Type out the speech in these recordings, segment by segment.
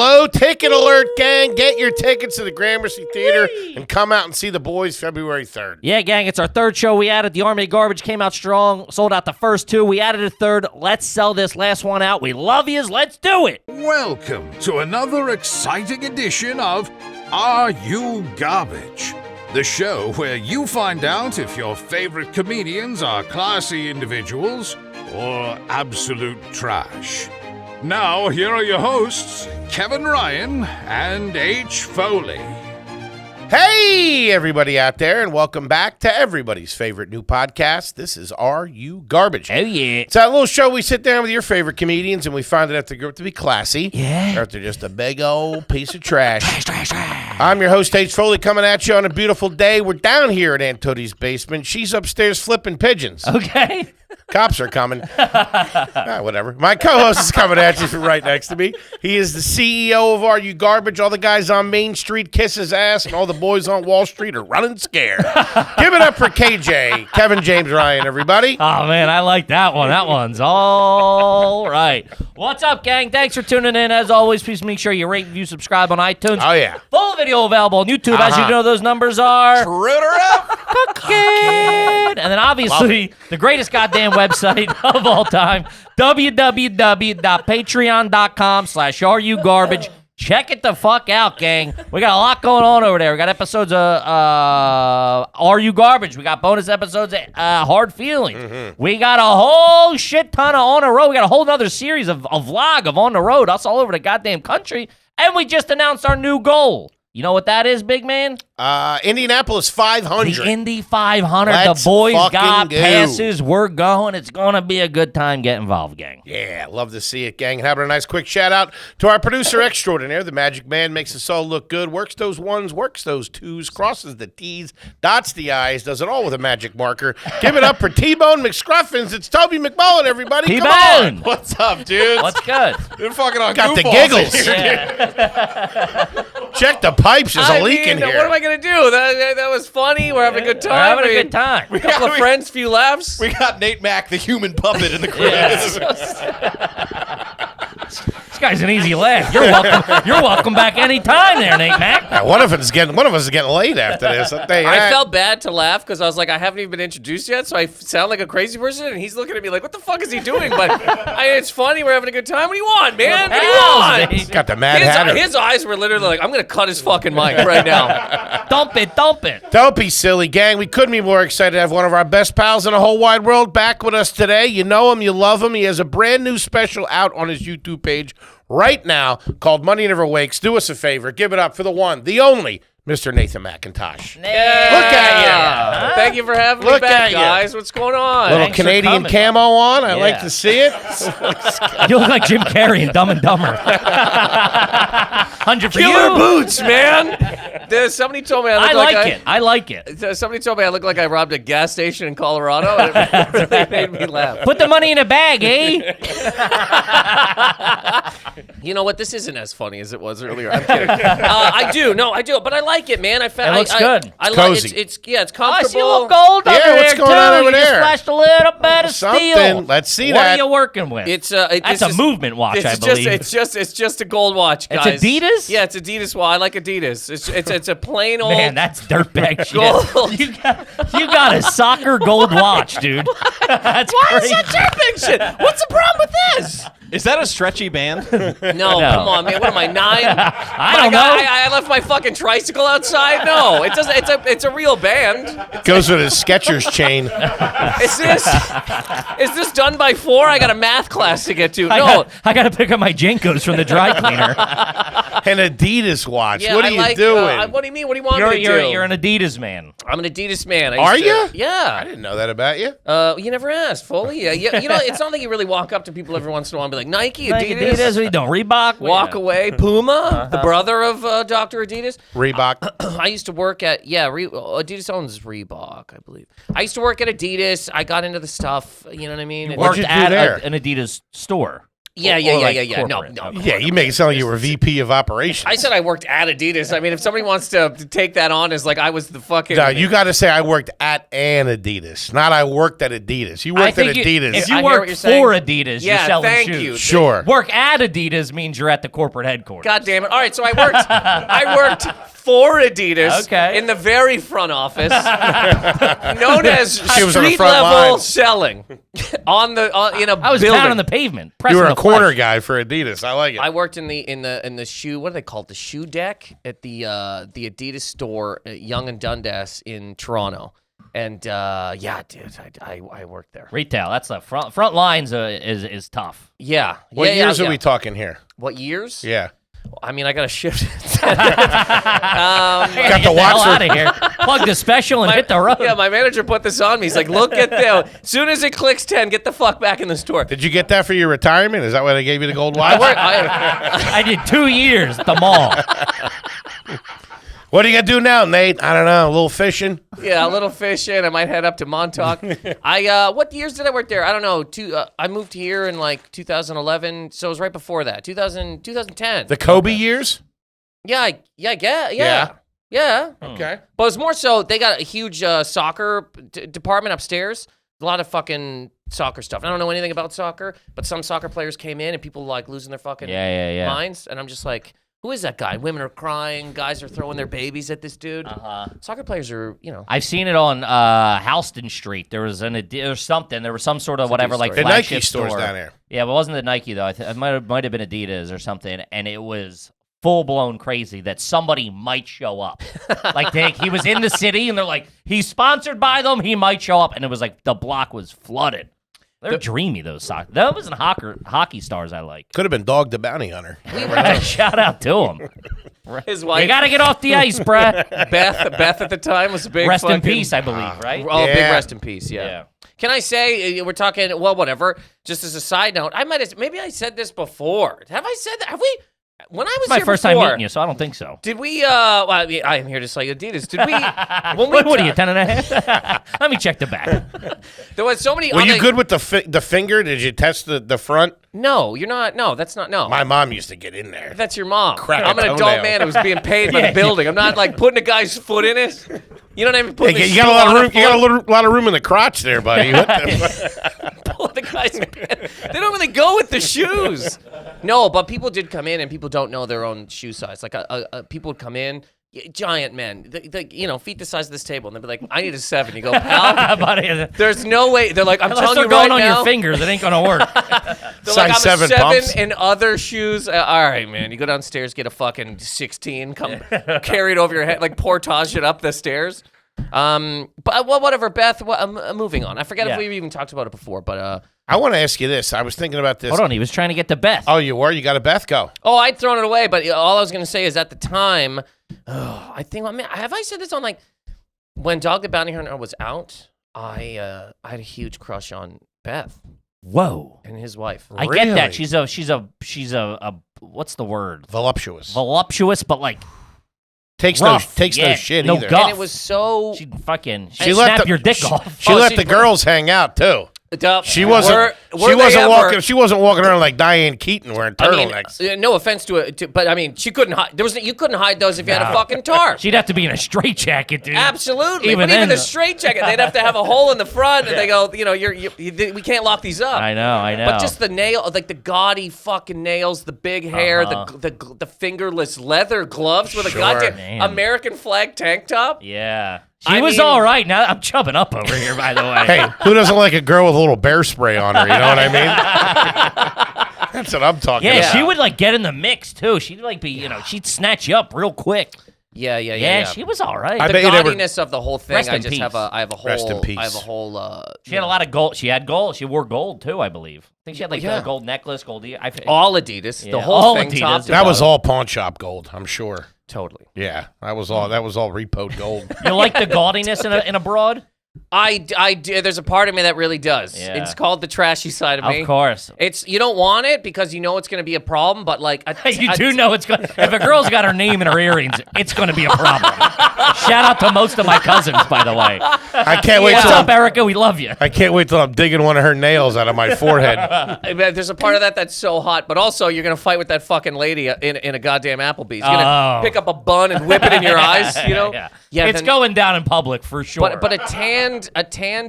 low. Ticket alert, gang. Get your tickets to the Gramercy Theater and come out and see the boys February 3rd. Yeah, gang, it's our third show. We added the Army of Garbage, came out strong, sold out the first two. We added a third. Let's sell this last one out. We love yous. Let's do it. Welcome to another exciting edition of Are You Garbage? The show where you find out if your favorite comedians are classy individuals or absolute trash. Now, here are your hosts, Kevin Ryan and H. Foley. Hey, everybody out there, and welcome back to everybody's favorite new podcast. This is Are You Garbage? Oh, yeah. It's that little show we sit down with your favorite comedians, and we find out if they're to be classy. Yeah. Or if they're just a big old piece of trash. Trash. I'm your host, H. Foley, coming at you on a beautiful day. We're down here at Aunt Tootie's basement. She's upstairs flipping pigeons. Okay. Cops are coming. Whatever. My co-host is coming at you from right next to me. He is the CEO of Are You Garbage? All the guys on Main Street kiss his ass, and all the boys on Wall Street are running scared. Give it up for KJ, Kevin James Ryan, everybody. Oh, man, I like that one. That one's all right. What's up, gang? Thanks for tuning in. As always, please make sure you rate, review, subscribe on iTunes. Oh, yeah. Full video available on YouTube. As you know, those numbers are... Rooter up. Cooking. And then, obviously, the greatest goddamn website of all time, www.patreon.com/areyouGarbage. Check it the fuck out, gang. We got a lot going on over there. We got episodes of Are You Garbage? We got bonus episodes of Hard Feelings. Mm-hmm. We got a whole shit ton of On the Road. We got a whole other series of vlog of On the Road, us all over the goddamn country. And we just announced our new goal. You know what that is, big man? Indianapolis 500. The Indy 500. Let's the boys fucking got go. passes. We're going. It's going to be a good time. Get involved, gang. Yeah, love to see it, gang. And having a nice quick shout out to our producer extraordinaire, the Magic Man, makes us all look good, works those ones, works those twos, crosses the T's, dots the I's, does it all with a magic marker. Give it up for T-Bone McScruffins. It's Toby McMullen, everybody. T-Bone. Come on. What's up, dude? What's good? They're fucking on Got the goofballs giggles. Yeah. Check the pipes. There's a leak in here. What am I going to do? That was funny. We're having a good time. We're having a good time. A couple of friends, few laughs. We got Nate Mack, the human puppet, in the crib. This guy's an easy laugh. You're welcome. You're welcome back anytime there, Nate Mack. One of us is getting late after this. I felt bad to laugh because I was like, I haven't even been introduced yet, so I sound like a crazy person, and he's looking at me like, what the fuck is he doing? But it's funny. We're having a good time. What do you want, man? What do you want? He's got the Mad Hatter. His eyes were literally like, I'm going to cut his fucking mic right now. Dump it. Don't be silly, gang. We couldn't be more excited to have one of our best pals in the whole wide world back with us today. You know him, you love him. He has a brand new special out on his YouTube page right now called Money Never Wakes. Do us a favor. Give it up for the one, the only, Mr. Nathan Macintosh. Yeah. Look at you. Thank you for having me back, guys. What's going on? Little Thanks for Canadian coming. camo on. I Yeah. like to see it. You look like Jim Carrey in Dumb and Dumber. 100 for Killer you. boots, man. Somebody told me I like it. Somebody told me I look like I robbed a gas station in Colorado, and it really made me laugh. Put the money in a bag, eh? You know what? This isn't as funny as it was earlier. I'm kidding. I do, but I like it, man. It looks good. I It's like cozy. it's it's Oh, I see a comfortable. little gold over there, what's going on too. over You just there? flashed a little bit of Something. steel. Let's see what that. are you working with? It's That's a movement watch, I believe. It's just a gold watch, guys. It's Adidas? Yeah, it's Adidas. Well, I like Adidas. It's a plain old. Man, that's dirtbag shit. Gold. You got a soccer gold watch, dude. That's Why crazy. is that dirtbag shit? What's the problem with this? Is that a stretchy band? No, come on, man. What am I, 9? I don't know. I left my fucking tricycle outside. No, it doesn't. It's a real band. Goes with his Skechers chain. Is this done by 4? I got a math class to get to. No. I got to pick up my JNCOs from the dry cleaner. An Adidas watch. Yeah, what are you doing? What do you mean? What do you want me to do? You're an Adidas man. I'm an Adidas man. Are you? I Yeah. didn't know that about you. You never asked, Foley. Yeah, you know, it's not like you really walk up to people every once in a while and be like, Nike, Nike, Adidas. Adidas, what are you doing? Reebok? Walk away. Puma, the brother of Dr. Adidas. Reebok. I used to work at, Adidas owns Reebok, I believe. I used to work at Adidas. I got into the stuff, you know what I mean? What'd Worked you do at there? an Adidas store. Yeah. No. Yeah, you make it sound like you were VP of operations. I said I worked at Adidas. I mean, if somebody wants to take that on as like I was the fucking... No, you got to say I worked at an Adidas, not I worked at Adidas. You worked at Adidas. If I you hear work what you're saying. for Adidas, you're selling thank shoes. you. Sure. Work at Adidas means you're at the corporate headquarters. God damn it. All right, so I worked for Adidas in the very front office, known as street level selling on the I was building. down on the pavement. You were a corner flesh. guy for Adidas. I like it. I worked in the shoe. What do they call it? The shoe deck at the Adidas store at Yonge and Dundas in Toronto. And dude, I worked there. Retail. That's the front lines is tough. Yeah. What years are we talking here? What years? Yeah. I mean, I got to shift. Got the Hell watch. out of here. Plug the special and hit the road. Yeah, my manager put this on me. He's like, look at that. As soon as it clicks 10, get the fuck back in the store. Did you get that for your retirement? Is that why they gave you the gold watch? I did 2 years at the mall. What are you going to do now, Nate? I don't know. A little fishing? Yeah, a little fishing. I might head up to Montauk. What years did I work there? I don't know. I moved here in like 2011, so it was right before that. 2010. The Kobe years? Yeah. Yeah. Okay. But it's more so they got a huge soccer department upstairs. A lot of fucking soccer stuff. I don't know anything about soccer, but some soccer players came in and people like losing their fucking minds, and I'm just like, who is that guy? Women are crying. Guys are throwing their babies at this dude. Soccer players are, I've seen it on Houston Street. There was something. There was some sort of whatever, like The flagship Nike stores down there. Yeah, but it wasn't the Nike though. It might have been Adidas or something, and it was full blown crazy that somebody might show up. Like he was in the city, and they're like, he's sponsored by them. He might show up, and it was like the block was flooded. They're dreamy, those soccer. That wasn't hockey stars I like. Could have been Dog the Bounty Hunter. Shout out to him. his wife. You got to get off the ice, bruh. Beth at the time was a big Rest in fucking- peace, I believe, right? Oh, big Yeah. rest in peace. Yeah. Can I say we're talking? Well, whatever. Just as a side note, maybe I said this before. Have I said that? Have we? When I was It's my here first before, time meeting you, so I don't think so. Did we? Well, I am here to sell you Adidas. Did we? What are you, 10 and a half? Let me check the back. There was so many. Were you good with the finger? Did you test the front? No, you're not. No, that's not. No. My mom used to get in there. That's your mom. Crack I'm a an adult toenail. man who was being paid by the building. I'm not like putting a guy's foot in it. You know what I mean? Putting Hey, the you got a shoe lot on of room. the You got foot. a lot of room in the crotch there, buddy. What the Pulling the guy's pants. They don't really go with the shoes. No, but people did come in, and people don't know their own shoe size. Like people would come in, giant men, feet the size of this table, and they'd be like, "I need a 7." You go, pal. Buddy, There's no way. They're like, I'm unless telling they're you going right on now. your fingers, it ain't gonna work. They're Size like, I'm 7 a 7 pumps. in other shoes. All right, man. You go downstairs, get a fucking 16, come carry it over your head, like portage it up the stairs. But whatever, Beth. Moving on. I forget if Yeah. we've even talked about it before, but I want to ask you this. I was thinking about this. Hold on, he was trying to get to Beth. Oh, you were? You got a Beth? Go. oh, I'd thrown it away. But all I was gonna say is at the time, I think. I mean, have I said this on like when Dog the Bounty Hunter was out? I had a huge crush on Beth Whoa. and his wife. I get that. Really? She's a what's the word? Voluptuous. Voluptuous, but like Takes rough. no Yeah, shit no either. guff. And it was so. She She let snap the- your dick off. She Oh, let she- the girls hang out too. She wasn't. Were she they wasn't ever- walking. She wasn't walking around like Diane Keaton wearing turtlenecks. No offense to it, but I mean, she couldn't hide. You couldn't hide those if you had a fucking tarp. She'd have to be in a straitjacket, dude. Absolutely, Even but even then- the straight jacket, they'd have to have a hole in the front, and they go, we can't lock these up. I know. But just the nail, like the gaudy fucking nails, the big hair, the fingerless leather gloves with a Sure. goddamn Man. American flag tank top. yeah. She I was mean- all right. Now I'm chubbing up over here, by the way. Hey, who doesn't like a girl with a little bear spray on her? You know what I mean? That's what I'm talking Yeah, about. she would like get in the mix too. She'd like be, she'd snatch you up real quick. Yeah. She was all right. I The bet you never- gaudiness of the whole thing. Rest I in just peace. I have a whole. Rest in peace. I have a whole. She had a lot of gold. She had gold. She wore gold too, I believe. I think she had like Yeah. a gold necklace, gold. all Adidas. Yeah, The whole all thing. Adidas. Top to That was bottom. all pawn shop gold. I'm sure. Totally. Yeah, that was all. That was all repoed gold. You like the gaudiness in a broad? There's a part of me that really does. Yeah. It's called the trashy side of me. Of course. It's you don't want it because you know it's going to be a problem, but like You do know it's going. If a girl's got her name in her earrings, it's going to be a problem. Shout out to most of my cousins, by the way. I can't wait What's till up, Erica? We love you. I can't wait till I'm digging one of her nails out of my forehead. There's a part of that that's so hot, but also you're going to fight with that fucking lady in a goddamn Applebee's. You're going to pick up a bun and whip it in your eyes, you know? Yeah, it's going down in public for sure. But a tanned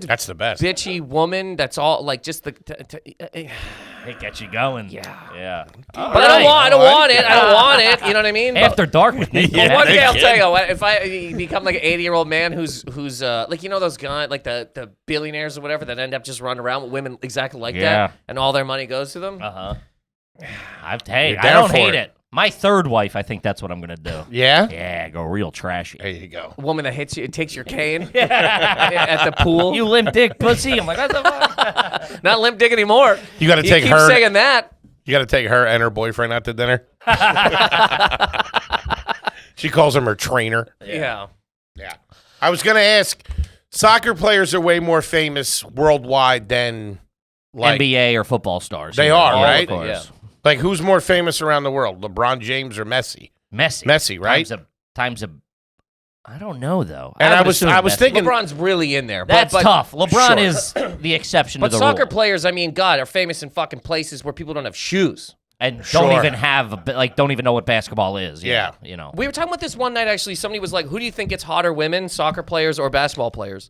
That's the best. bitchy woman that's all like just the it gets you going. Yeah. But I don't want it. I don't want it. You know what I mean? After dark with Nate. But one day I'll tell you, if I become like an 80-year-old man who's like, you know, those guys, like the billionaires or whatever that end up just running around with women exactly like that, and all their money goes to them. I don't down for hate it. it. My third wife, I think that's what I'm gonna do. Yeah? Yeah, go real trashy. There you go. A woman that hits you, takes your cane at the pool. You limp dick pussy. I'm like, what the fuck? Not limp dick anymore. You got to take keep her. saying that. You got to take her and her boyfriend out to dinner. She calls him her trainer. Yeah. Yeah. I was going to ask, soccer players are way more famous worldwide than like NBA or football stars. They Yeah, are, of right? course. Yeah. Like who's more famous around the world, LeBron James or Messi? Messi, right? Times a. I don't know though. And I would was assume Messi. thinking LeBron's really in there. That's but, tough. LeBron Sure. is the exception But to the soccer rule. players, I mean, God, are famous in fucking places where people don't have shoes. And Sure. don't even have don't even know what basketball is. Yeah. You know. We were talking about this one night, actually. Somebody was like, who do you think gets hotter, women, soccer players, or basketball players?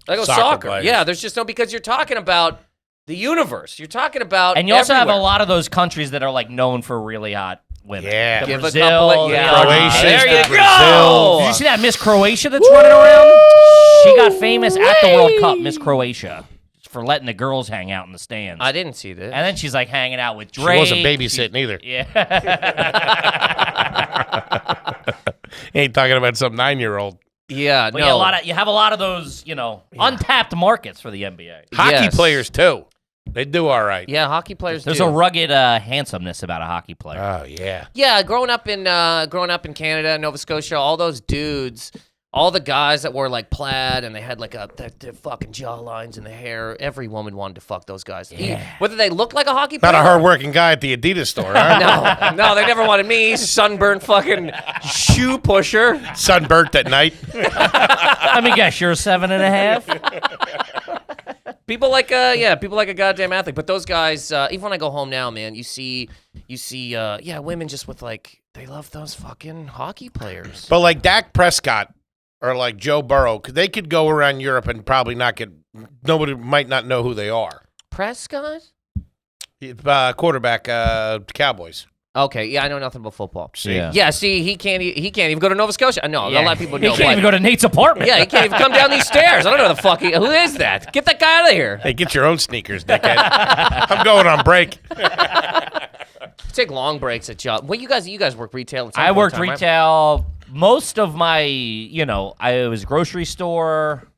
I go, Soccer soccer. players. Yeah, there's just no, because you're talking about the universe. You're talking about And you also have a everywhere. lot of those countries that are like known for really hot women. Yeah. The Give a Brazil, couple of- the yeah. Croatia, There you the go. Did you see that Miss Croatia that's running around? She got famous at the World Cup, Miss Croatia, for letting the girls hang out in the stands. I didn't see that. And then she's like hanging out with She Drake. wasn't babysitting either. Yeah. Ain't talking about some 9-year-old. Yeah, But no. you have a lot of those, untapped markets for the NBA. Hockey Yes. players too. They do all right. Yeah, hockey players There's do. a rugged handsomeness about a hockey player. Oh yeah. Yeah, growing up in Canada, Nova Scotia, all those dudes, all the guys that wore like plaid and they had like their fucking jawlines and the hair. Every woman wanted to fuck those guys. Whether they look like a hockey player. Not a hard-working guy at the Adidas store, huh? No, they never wanted me. Sunburnt fucking shoe pusher. Sunburnt at night. Let me guess, you're a 7.5? People like a goddamn athlete. But those guys, even when I go home now, man, you see, women just with like, they love those fucking hockey players. But like Dak Prescott or like Joe Burrow, they could go around Europe and probably nobody might not know who they are. Prescott? Quarterback, Cowboys. Okay, yeah, I know nothing about football. See? Yeah. See, he can't even go to Nova Scotia. No, a lot of people He know. can't even go to Nate's apartment. Yeah, he can't even come down these stairs. I don't know who the fuck who is that? Get that guy out of here. Hey, get your own sneakers, dickhead. I'm going on break. Take long breaks at job. Well, you guys work retail. At some I point in worked time, right? retail. Most of my, I was grocery store,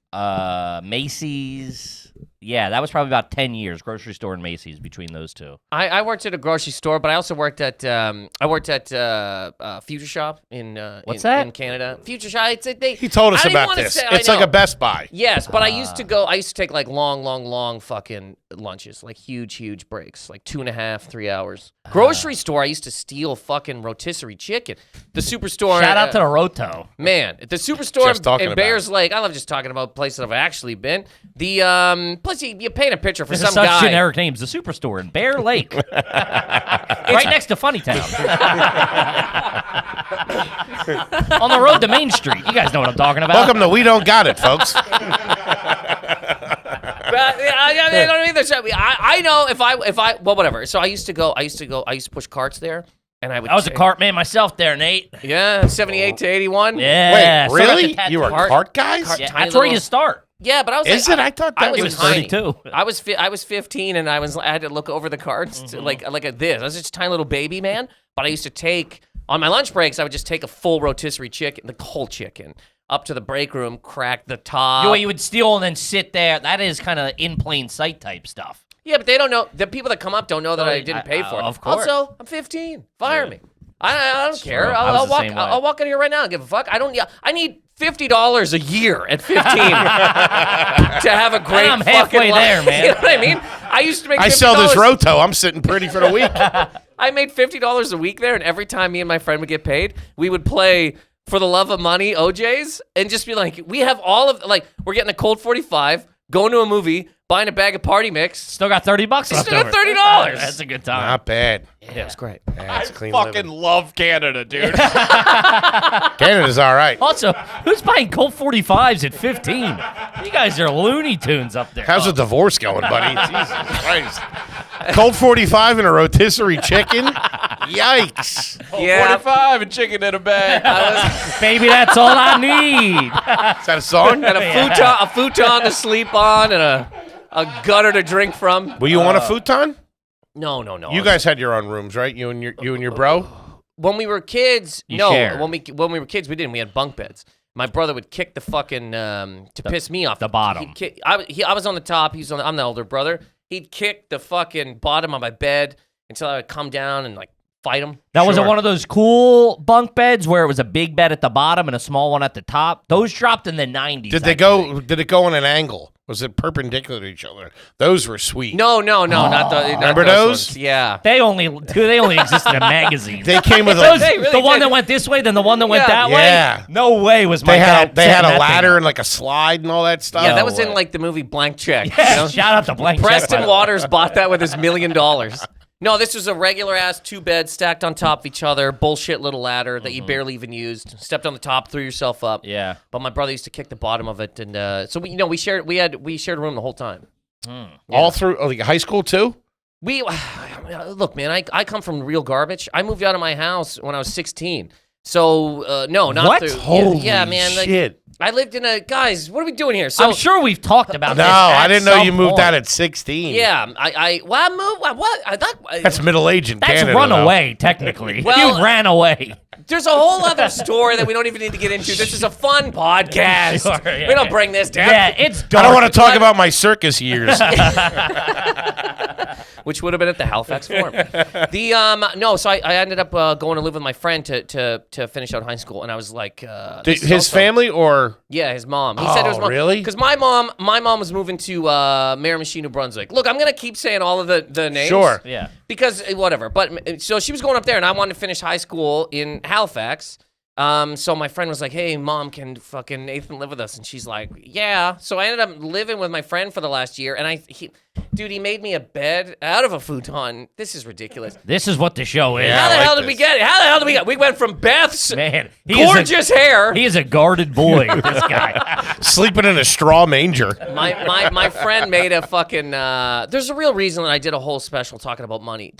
Macy's. Yeah, that was probably about 10 years, grocery store and Macy's between those two. I worked at a grocery store, but I also worked at Future Shop in in Canada. Future Shop. He told us I didn't about wanna this. say- I It's like know. a Best Buy. Yes, but I used to take like long fucking lunches, like huge breaks, like 2.5, 3 hours. Grocery store, I used to steal fucking rotisserie chicken. The superstore. Shout out to the Roto. Man, the superstore Just talking in about Bears Lake. I love just talking about places I've actually been. The plus you paint a picture for This some is such guy. generic names. The Superstore in Bear Lake. Right next to Funnytown. On the road to Main Street. You guys know what I'm talking about. Welcome to We Don't Got It, folks. I know if I well whatever. So I used to push carts there, and I would. I was a cart man myself there, Nate. Yeah, 78 to 81. Yeah. Wait, still got really? the tattoo. You were cart guys? Yeah, tiny that's where little- you start. Yeah, but I was. Is like, it? I thought that was He was tiny. 32. I was 15, and I had to look over the carts to, like at this. I was just a tiny little baby man, but I used to take on my lunch breaks. I would just take a full rotisserie chicken, the whole chicken, up to the break room, crack the top. You would steal and then sit there. That is kind of in plain sight type stuff. Yeah, but they don't know. The people that come up don't know that Oh, I didn't pay for it. of course. Also, I'm 15. Fire me. I don't care. true. I was I'll the same way. walk in here right now and give a fuck. I need $50 a year at 15 to have a great I'm fucking halfway life. there, man. You know what I mean? I used to make $50. I sell this Roto. I'm sitting pretty for the week. I made $50 a week there, and every time me and my friend would get paid, we would play For the Love of Money OJs and just be like, we have all of, like, we're getting a cold 45, going to a movie, buying a bag of party mix. Still got $30 left Still over. got $30. That's a good time. Not bad. Yeah, it was great. Yeah, it's clean Fucking living. love Canada, dude. Canada's all right. Also, who's buying Colt 45s at 15? You guys are Looney Tunes up there. How's the divorce going, buddy? Jesus Christ. Cold 45 and a rotisserie chicken? Yikes. Yeah. 45 and chicken in a bag. Baby, that's all I need. Is that a song? And a futon to sleep on and a gutter to drink from. Will you want a futon? No. You guys had your own rooms, right? You and your bro? When we were kids, You no. shared. When we were kids, we didn't. We had bunk beds. My brother would kick the fucking to piss me off. the bottom. He'd kick, I was on the top. He was on. I'm the older brother. He'd kick the fucking bottom of my bed until I would come down and like fight him. That wasn't Sure. one of those cool bunk beds where it was a big bed at the bottom and a small one at the top. Those dropped in the 90s. Did it go on an angle? Was it perpendicular to each other? Those were sweet. No, not the. Remember not those? ones. Yeah. They only exist in a magazine. They came with Those- a They really the one did. that went this way, then the one that went Yeah. that Yeah. way. No way was my they dad had they had setting a that thing ladder up. and like a slide and all that stuff. Yeah, that No was in way. like the movie Blank Check. Yeah, You know? shout out to Blank Check, by Preston the way. Waters bought that with his $1 million. No, this was a regular ass 2 beds stacked on top of each other, bullshit little ladder that you barely even used. Stepped on the top, threw yourself up. Yeah. But my brother used to kick the bottom of it, and so we shared a room the whole time. All through like high school too? We look, man. I come from real garbage. I moved out of my house when I was 16. So no, not What? through. Holy yeah, man. Like, shit. I lived in a guys. What are we doing here? So I'm sure we've talked about No, this. I at didn't know some you moved point. out at 16. yeah, I moved. What? I thought That's middle age in That's Canada. run though. away, technically. Well- you ran away. There's a whole other story that we don't even need to get into. This is a fun podcast. Sure, yeah. We don't bring this down. Yeah, it's I dark. don't want to talk about my circus years. Which would have been at the Halifax Forum. So I ended up going to live with my friend to finish out high school, and I was like, this is His also- family or Yeah, his mom. He said it was Oh, mom. really? Because my mom was moving to Miramichi, New Brunswick. Look, I'm gonna keep saying all of the names. Sure. Yeah. Because whatever. But so she was going up there, and I wanted to finish high school in Halifax. So my friend was like, "Hey, mom, can fucking Nathan live with us?" And she's like, "Yeah." So I ended up living with my friend for the last year, and he made me a bed out of a futon. This is ridiculous. This is what the show is. Yeah. How the I like hell did we this. get it? How the hell did we get? We went from Beth's Man, he is a- gorgeous hair. He is a guarded boy, this guy. sleeping in a straw manger. My friend made a fucking. There's a real reason that I did a whole special talking about money.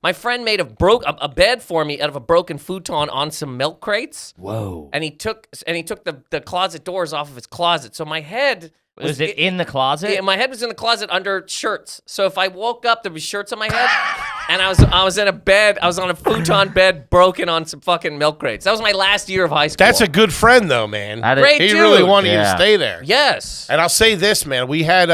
My friend made a bed for me out of a broken futon on some milk crates. Whoa. And he took the closet doors off of his closet. So my head Was it in the closet? Yeah, my head was in the closet under shirts. So if I woke up, there'd be shirts on my head, and I was in a bed. I was on a futon bed, broken on some fucking milk crates. That was my last year of high school. That's a good friend though, man. That is- Great He dude. really wanted you to Yeah. stay there. Yes. And I'll say this, man. We had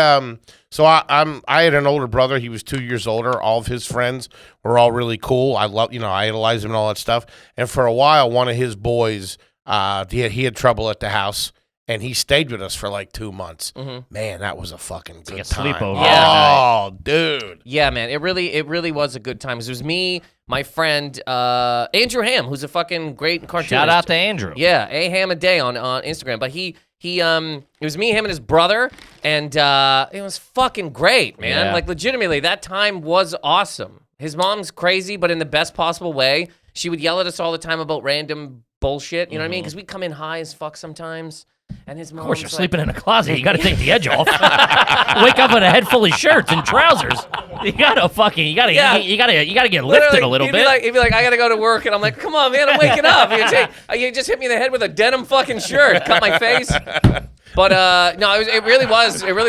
so I had an older brother. He was 2 years older. All of his friends were all really cool. I idolized him and all that stuff. And for a while, one of his boys, he had trouble at the house, and he stayed with us for like 2 months. Man, that was a fucking good like a time. sleepover. Oh, dude. Yeah, man. It really was a good time. It was me, my friend Andrew Ham, who's a fucking great cartoonist. Shout out to Andrew. Yeah, A Ham a day on Instagram. But it was me, him, and his brother, and it was fucking great, man. Yeah. Like legitimately, that time was awesome. His mom's crazy, but in the best possible way. She would yell at us all the time about random bullshit. You know what I mean? Because we come in high as fuck sometimes. And his mom. Of course, you're sleeping in a closet. You got to take the edge off. Wake up with a head full of shirts and trousers. You gotta get lifted a little he'd bit. He'd be like, I gotta go to work, and I'm like, come on, man, I'm waking up. You just hit me in the head with a denim fucking shirt, cut my face. But no, it really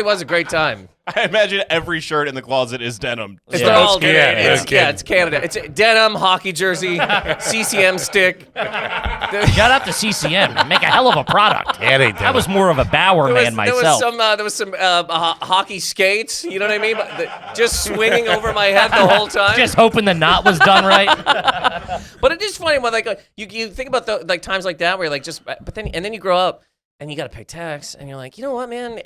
was a great time. I imagine every shirt in the closet is denim. It's Yeah. all Canada. it's Canada. It's denim, hockey jersey, CCM stick. Shout out to CCM. They make a hell of a product. Yeah, they do. I was more of a Bower man myself. There was some hockey skates. You know what I mean? Just swinging over my head the whole time. Just hoping the knot was done right. But it is funny when you think about the times like that where you're like then you grow up. And you got to pay tax, and you're like, you know what, man?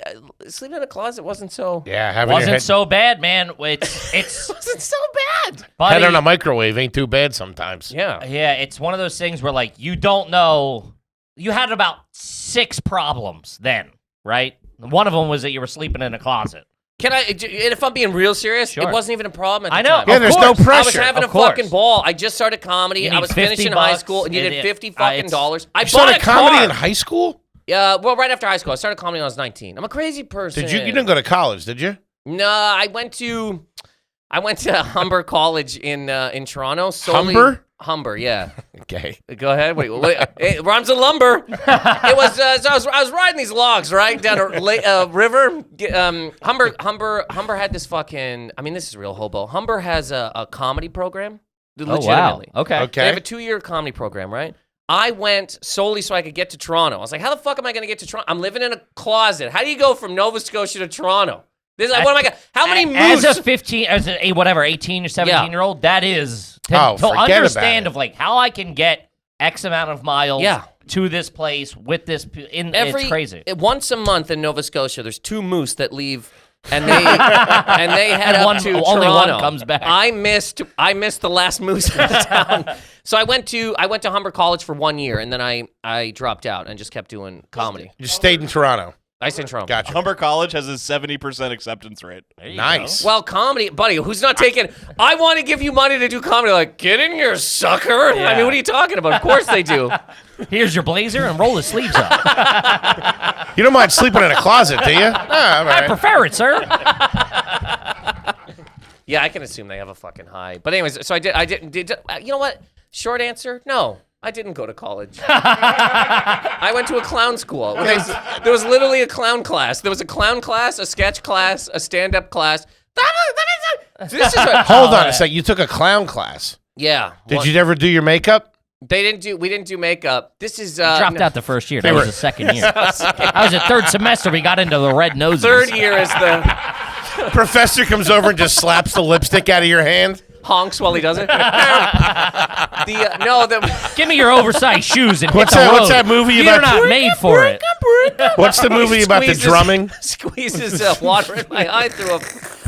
Sleeping in a closet wasn't so. Yeah, having your Wasn't head, so bad, man. It's wasn't so bad. buddy, head on a microwave ain't too bad sometimes. Yeah. Yeah, it's one of those things where like you don't know. You had about 6 problems then, right? One of them was that you were sleeping in a closet. Can I? And if I'm being real serious, Sure. it wasn't even a problem at the I know. time. Yeah, Of there's course. no pressure. I was having a Of course. fucking ball. I just started comedy. You I need was 50 finishing high bucks. school, and you did It- 50 fucking it's- dollars. I You bought started a comedy car. in high school? Yeah, well, right after high school, I started comedy when I was 19. I'm a crazy person. Did you? You didn't go to college, did you? No, I went to Humber College in Toronto. Humber? Humber, yeah. Okay. Go ahead. Wait, it rhymes with lumber. It was. So I was riding these logs right down a river. Humber had this fucking. I mean, this is real hobo. Humber has a comedy program. Legitimately. Oh, wow. Okay. Okay. They have a 2-year comedy program, right? I went solely so I could get to Toronto. I was like, how the fuck am I going to get to Toronto? I'm living in a closet. How do you go from Nova Scotia to Toronto? What am I going? How many moves? As a 18 or 17-year-old, that is to forget about understand it. of like how I can get X amount of miles Yeah. to this place with this. It's crazy. Once a month in Nova Scotia, there's 2 moose that leave, and they head up to Toronto. Only one comes back. I missed the last moose out of town. So I went to Humber College for 1 year, and then I dropped out and just kept doing comedy. You stayed in Toronto. I stayed in Toronto. Gotcha. Humber College has a 70% acceptance rate. Nice. Well, comedy, buddy, who's not taking, I want to give you money to do comedy. Like, get in here, sucker. I mean, what are you talking about? Of course they do. Here's your blazer and roll the sleeves up. You don't mind sleeping in a closet, do you? All I right. prefer it, sir. Yeah, I can assume they have a fucking high. But anyways, so I didn't, you know what? Short answer, no. I didn't go to college. I went to a clown school. There was literally a clown class. There was a clown class, a sketch class, a stand-up class. This is Hold on a sec. You took a clown class. yeah. Did you never do your makeup? We didn't do makeup. This is Dropped out the first year. That was the second year. I was at 3rd semester. We got into the red noses. 3rd year is the Professor comes over and just slaps the lipstick out of your hand. honks while he does it. Give me your oversized shoes and What's hit the that- road. what's that movie You're about- not made for it. What's the movie about the drumming? Squeezes water in my eye through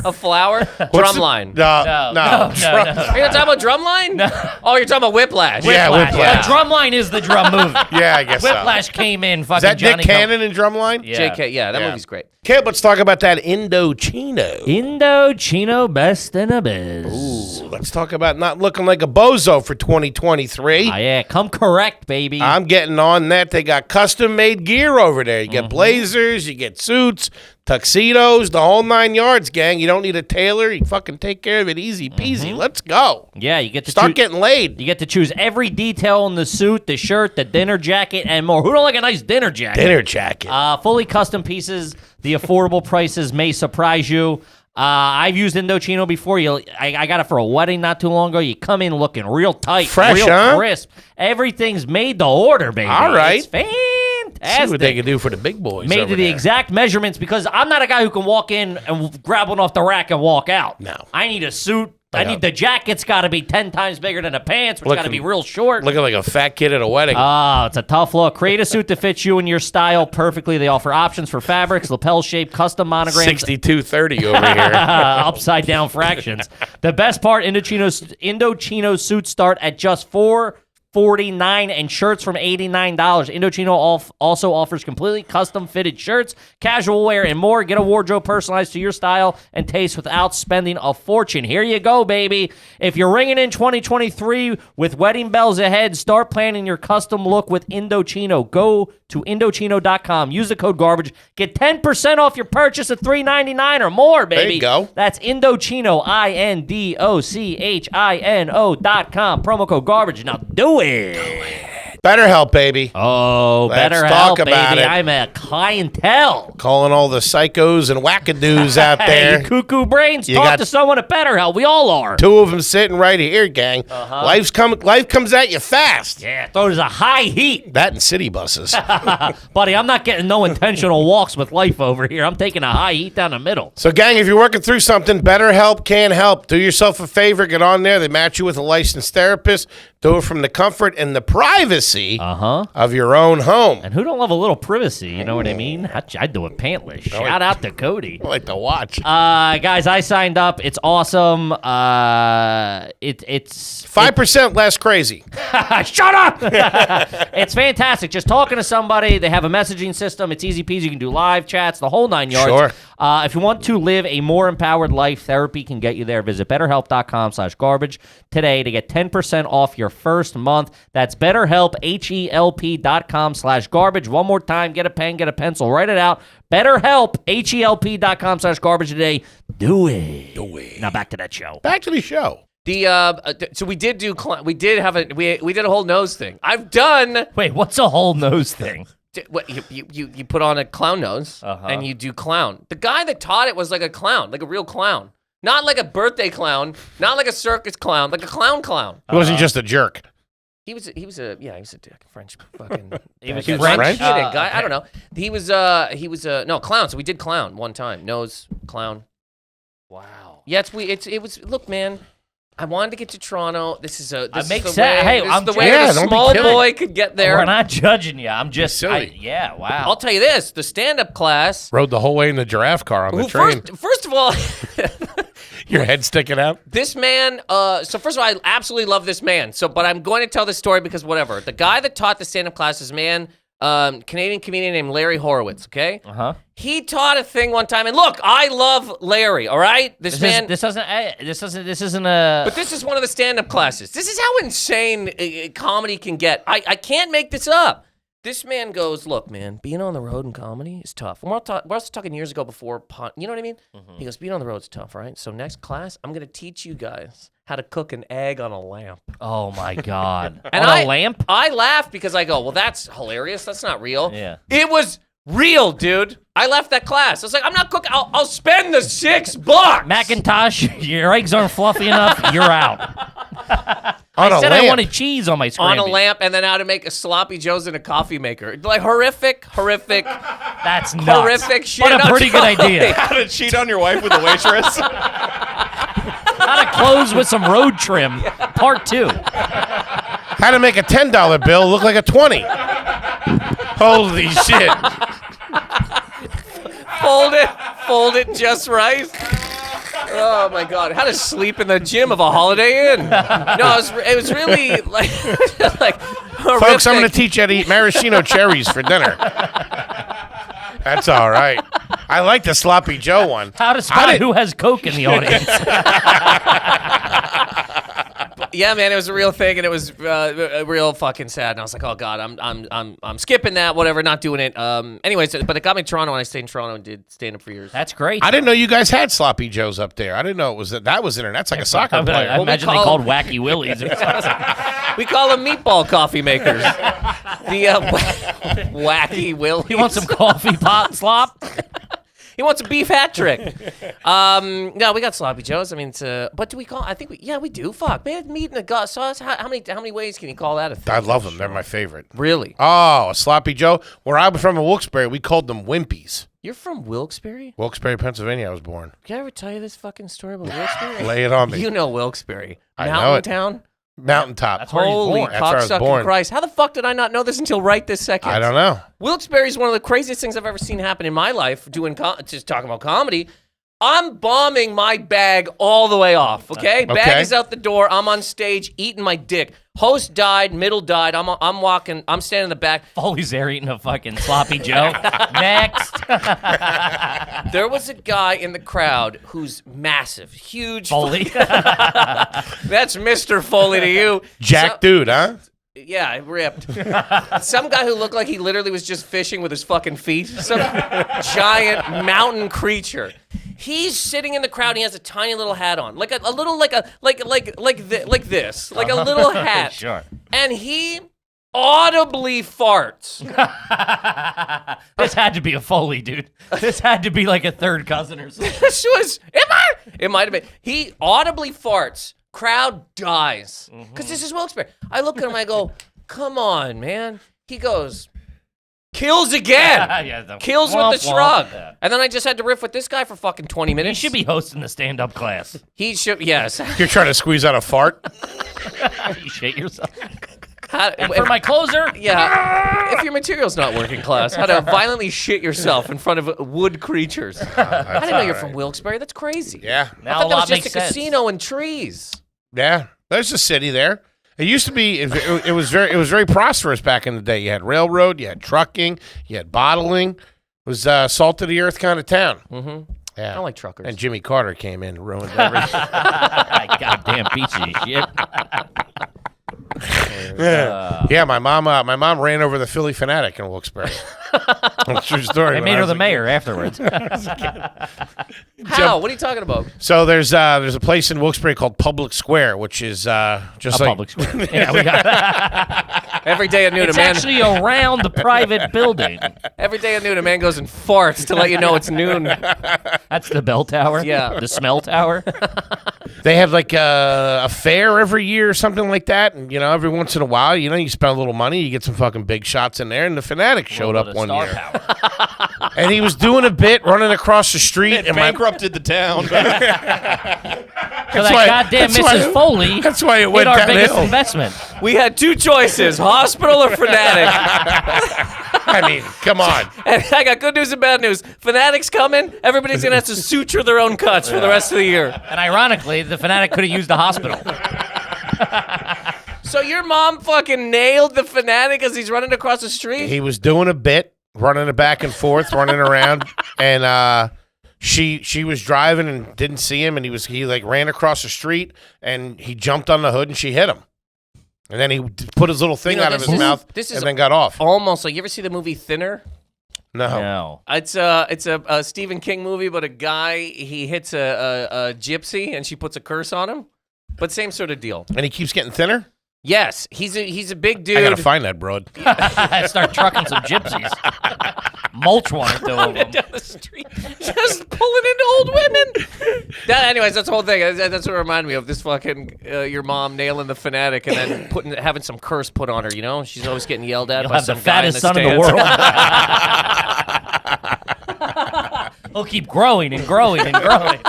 a flower. What's the- Drumline. No. No. Are you talking about Drumline? No. Oh, you're talking about Whiplash. Yeah, Whiplash. Drumline is the drum movie. Yeah, I guess Whiplash came in. Fucking so. Is that Johnny Nick Cannon in Drumline? Yeah. JK, yeah, that Yeah. movie's great. Okay, let's talk about that Indochino. Indochino best in a biz. Ooh, let's talk about not looking like a bozo for 2023. Yeah, come correct, baby. I'm getting on that. They got custom-made gear over there. You get blazers, you get suits, tuxedos, the whole 9 yards, gang. You don't need a tailor. You fucking take care of it easy peasy. Let's go. Yeah, you get to Start getting laid. You get to choose every detail on the suit, the shirt, the dinner jacket, and more. Who don't like a nice dinner jacket? Dinner jacket. Fully custom pieces. The affordable prices may surprise you. I've used Indochino before. I got it for a wedding not too long ago. You come in looking real tight, Fresh, real huh? crisp. Everything's made to order, baby. All right. It's fantastic. See what they can do for the big boys. Made over to the there. exact measurements because I'm not a guy who can walk in and grab one off the rack and walk out. No. I need a suit. I Yeah. need the jacket's got to be 10 times bigger than the pants, which got to Looking- be real short. Looking like a fat kid at a wedding. Oh, it's a tough look. Create a suit that fits you and your style perfectly. They offer options for fabrics, lapel shape, custom monograms, 6230 over here. upside down fractions. The best part, Indochino suits start at just $4.49 and shirts from $89. Indochino also offers completely custom fitted shirts, casual wear, and more. Get a wardrobe personalized to your style and taste without spending a fortune. Here you go, baby. If you're ringing in 2023 with wedding bells ahead, start planning your custom look with Indochino. Go to Indochino.com. Use the code GARBAGE. Get 10% off your purchase of $3.99 or more, baby. There you go. That's Indochino, INDOCHINO.com. Promo code GARBAGE. Now do it. BetterHelp, baby. Oh, Let's BetterHelp, talk about baby. it. I'm a clientele. Calling all the psychos and wackadoos out Hey, there. you cuckoo brains, You talk got- to someone at BetterHelp. We all are. Two of them sitting right here, gang. Life comes at you fast. Yeah, throws a high heat. That and city buses. Buddy, I'm not getting no intentional walks with life over here. I'm taking a high heat down the middle. So, gang, if you're working through something, BetterHelp can help. Do yourself a favor. Get on there. They match you with a licensed therapist. Do it from the comfort and the privacy of your own home. And who don't love a little privacy? You know what I mean? I'd do it pantless. Shout out to Cody. I like to watch. Guys, I signed up. It's awesome. It's 5% less crazy. Shut up! It's fantastic. Just talking to somebody. They have a messaging system. It's easy peasy. You can do live chats, the whole 9 yards. Sure. If you want to live a more empowered life, therapy can get you there. Visit BetterHelp.com/garbage today to get 10% off your first month. That's BetterHelp, HELP.com/garbage. One more time. Get a pen, get a pencil. Write it out. BetterHelp, HELP.com/garbage today. Do it. Do it. Now back to that show. Back to the show. So we did do we did a whole nose thing. I've done. Wait, what's a whole nose thing? What you put on a clown nose and you do clown. The guy that taught it was like a clown, like a real clown, not like a birthday clown, not like a circus clown, like a clown. He wasn't just a jerk. He was a dick, French fucking. He was French French? guy. I don't know. He was no clown. So we did clown one time. Nose clown. Wow. Yeah, it was. Look, man. I wanted to get to Toronto. This is the makes way. sense. Hey, this I'm is the way yeah, that a don't be small killing. boy could get there. We're not judging you. I'm just silly. yeah, wow. I'll tell you this: the stand-up class. Rode the whole way in the giraffe car on the train. First of all, Your head sticking out. this man. So first of all, I absolutely love this man. But I'm going to tell this story because whatever. The guy that taught the stand-up class is Canadian comedian named Larry Horowitz. Okay. He taught a thing one time, and look, I love Larry. All right, this man. This isn't a. But this is one of the stand-up classes. This is how insane comedy can get. I can't make this up. This man goes, look, man, being on the road in comedy is tough. We're also talking years ago before, you know what I mean? He goes, being on the road is tough, right? So next class, I'm going to teach you guys how to cook an egg on a lamp. Oh my god! And on a lamp? I laugh because I go, well, that's hilarious. That's not real. Yeah. It was real, dude. I left that class. I was like, I'm not cooking. I'll spend the $6. Macintosh, your eggs aren't fluffy enough. You're out. On I a said lamp. I wanted cheese on my on scramble. a lamp, and then how to make a sloppy joes in a coffee maker. Like horrific. That's nuts. Horrific shit. What a No, pretty good totally. idea. How to cheat on your wife with a waitress? How to close with some road trim. Part 2. How to make a $10 bill look like a 20. Holy shit. Fold it just right. Oh my God! How to sleep in the gym of a Holiday Inn? No, it was really like horrific. Folks, I'm going to teach you how to eat maraschino cherries for dinner. That's all right. I like the sloppy Joe one. How to spot who has Coke in the audience. Yeah, man, it was a real thing, and it was real fucking sad. And I was like, oh God, I'm skipping that, whatever, not doing it. Anyways, but it got me to Toronto, and I stayed in Toronto and did stand up for years. That's great. I didn't know you guys had sloppy Joes up there. I didn't know it was that was in there. That's like a soccer player. I imagine they called Wacky Willies or something. We call them meatball coffee makers. The Wacky Willies. You want some coffee pot slop? He wants a beef hat trick. No, we got sloppy joes. I mean, but do we call? I think we do. Fuck, man, meat and a sauce. How many ways can you call that a thing? I love them. They're my favorite. Really? Oh, a sloppy Joe. Where I was from in Wilkes-Barre, we called them Wimpies. You're from Wilkes-Barre? Wilkes-Barre, Pennsylvania, I was born. Can I ever tell you this fucking story about Wilkes-Barre? Lay it on me. You know Wilkes-Barre. I know Mountain it. town? Mountaintop. That's where he's Holy born. That's where I was cocksucking born. Christ. How the fuck did I not know this until right this second? I don't know. Wilkes-Barre is one of the craziest things I've ever seen happen in my life, just talking about comedy. I'm bombing my bag all the way off, okay? Okay. Bag is out the door. I'm on stage eating my dick. Host died, middle died. I'm walking. I'm standing in the back. Foley's there eating a fucking sloppy Joe. Next. There was a guy in the crowd who's massive, huge. Foley. That's Mr. Foley to you. Jack dude, huh? Yeah, ripped. Some guy who looked like he literally was just fishing with his fucking feet. Some giant mountain creature. He's sitting in the crowd and he has a tiny little hat on. Like a little like this. Like a little hat. Sure. And he audibly farts. This had to be a Foley, dude. This had to be like a third cousin or something. It might have been. He audibly farts. Crowd dies. Because this is Wilkes-Barre. I look at him, I go, come on, man. He goes, kills again. Kills with the shrug. Yeah. And then I just had to riff with this guy for fucking 20 minutes. He should be hosting the stand-up class. He should, yes. You're trying to squeeze out a fart? You shit yourself. For my closer? Yeah. If your material's not working, class, how to violently shit yourself in front of wood creatures. I didn't know you're from Wilkes-Barre. That's crazy. Yeah. Now I thought a that lot was just makes a sense. casino and trees. Yeah. There's a city there. It used to be. It was very prosperous back in the day. You had railroad. You had trucking. You had bottling. It was salt of the earth kind of town. Mm-hmm. Yeah. I don't like truckers. And Jimmy Carter came in and ruined everything. Goddamn piece of shit. Yeah, my mom ran over the Philly Fanatic in Wilkes-Barre. True story. They made her the mayor afterwards. How? What are you talking about? So there's a place in Wilkes-Barre called Public Square, which is just A like public square. Yeah, we got Every day at noon, It's a man. actually around the private building. Every day at noon, a man goes and farts to let you know it's noon. That's the bell tower. Yeah. The smell tower. They have like a fair every year or something like that, and every once in a while, you spend a little money, you get some fucking big shots in there, and the Fanatic showed up one year, and he was doing a bit running across the street, It and bankrupted the town. So that goddamn Mrs. Foley. That's why it went our biggest downhill. investment. We had two choices, hospital or Fanatic. I mean, come on. And I got good news and bad news. Fanatic's coming. Everybody's going to have to suture their own cuts for the rest of the year. And ironically, the Fanatic could have used the hospital. So your mom fucking nailed the Fanatic as he's running across the street? He was doing a bit, running it back and forth, running around, and she was driving and didn't see him, and he like ran across the street, and he jumped on the hood, and she hit him. And then he put his little thing out of his mouth and then got off. Almost like, you ever see the movie Thinner? No. It's a Stephen King movie, but a guy, he hits a gypsy and she puts a curse on him. But same sort of deal. And he keeps getting thinner? Yes, he's a big dude. I gotta find that broad. Start trucking some gypsies. Mulch one or two of them. Down the street, just pulling into old women. Anyways, that's the whole thing. That's what it reminded me of. This fucking your mom nailing the Fanatic and then having some curse put on her. She's always getting yelled at by some the guy in fattest the son in the stands. world. He'll keep growing and growing and growing.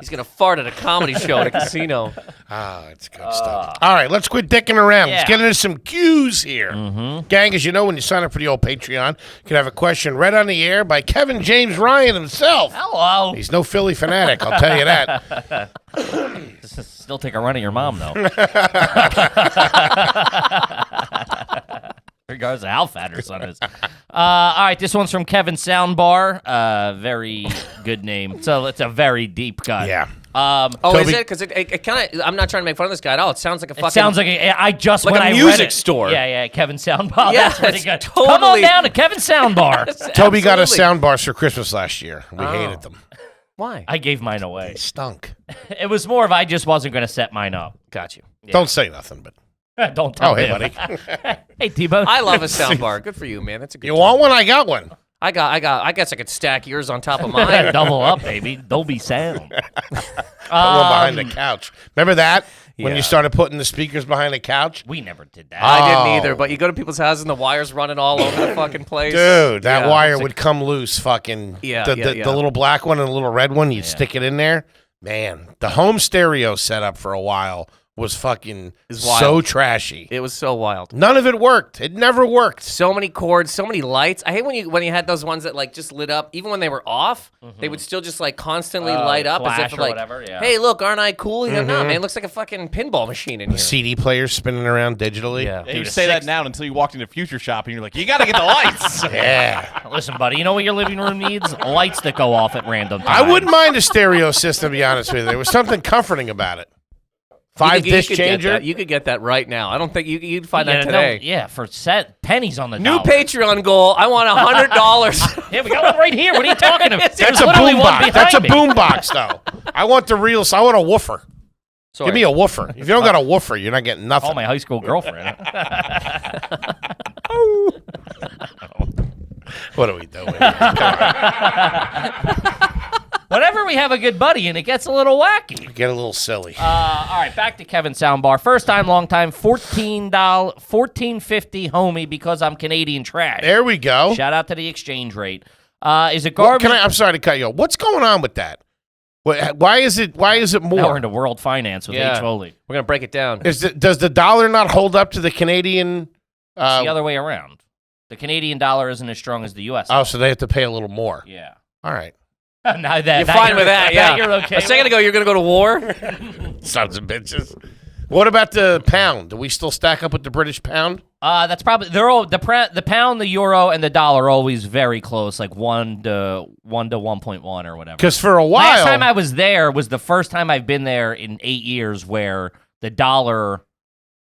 He's gonna fart at a comedy show at a casino. It's good stuff. All right, let's quit dicking around. Let's Yeah. get into some cues here. Gang, as you know, when you sign up for the old Patreon, you can have a question read on the air by Kevin James Ryan himself. Hello. He's no Philly Fanatic, I'll tell you that. Still take a run at your mom, though. Regardless of how fat her son is. All right, this one's from Kevin Soundbar. Very good name. So it's a very deep cut. Yeah. Oh, Toby- is it? Because it kind of. I'm not trying to make fun of this guy at all. It sounds like a fucking. It sounds like I just like when a I music read it, store. Yeah, Kevin Soundbar. Yeah, That's pretty it's good. Come on totally- down to Kevin Soundbar. Toby got us Absolutely. soundbars for Christmas last year. We hated them. Why? I gave mine away. They stunk. It was more of I just wasn't going to set mine up. Got you. Don't say nothing, but. Don't tell hey, him. buddy. Hey, T-Bone. I love a soundbar. Good for you, man. That's a good. You want one? I got one. I guess I could stack yours on top of mine. Double up, baby. Dolby sound. Put one behind the couch. Remember that? When Yeah. you started putting the speakers behind the couch? We never did that. I didn't Oh. either, but you go to people's houses and the wires running all over the fucking place. Dude, that Yeah, wire it's would come loose, fucking. Yeah, the yeah. little black one and the little red one, you'd stick it in there. Man, the home stereo setup for a while was fucking wild. so trashy. It was so wild. None of it worked. It never worked. So many cords, so many lights. I hate when you had those ones that like just lit up, even when they were off, they would still just like constantly light up as flash if or like, whatever, yeah. hey, look, aren't I cool? You go, no, man, it looks like a fucking pinball machine in here. CD players spinning around digitally. Yeah. Yeah, you Dude, say that now until you walked into Future Shop and you're like, you got to get the lights. Yeah. Listen, buddy, you know what your living room needs? Lights that go off at random I times. wouldn't mind a stereo system, to be honest with you. There was something comforting about it. 5 You disc could get changer. that. You could get that right now. I don't think you'd find Yeah, that today. yeah, for pennies on the New dollar. Patreon goal. I want $100. Yeah, we got one right here. What are you talking about? That's a boombox. That's a boombox, though. I want the real. I want a woofer. Sorry. Give me a woofer. If you don't got a woofer, you're not getting nothing. Oh, my high school girlfriend. What are we doing? Whenever we have a good buddy and it gets a little wacky. Get a little silly. All right, back to Kevin Soundbar. First time, long time, $14.50 homie because I'm Canadian trash. There we go. Shout out to the exchange rate. Is it garbage? I'm sorry to cut you off. What's going on with that? Why is it more? Now we're into world finance with H. Foley. We're going to break it down. Does the dollar not hold up to the Canadian? It's the other way around. The Canadian dollar isn't as strong as the U.S. Oh, so they have to pay a little more. Yeah. All right. Now You're fine with that, yeah. You're okay. A second ago, you're going to go to war? Sons of bitches. What about the pound? Do we still stack up with the British pound? That's probably the pound, the euro, and the dollar are always very close, like 1 to 1.1 or whatever. Because for a while, last time I was there was the first time I've been there in 8 years where the dollar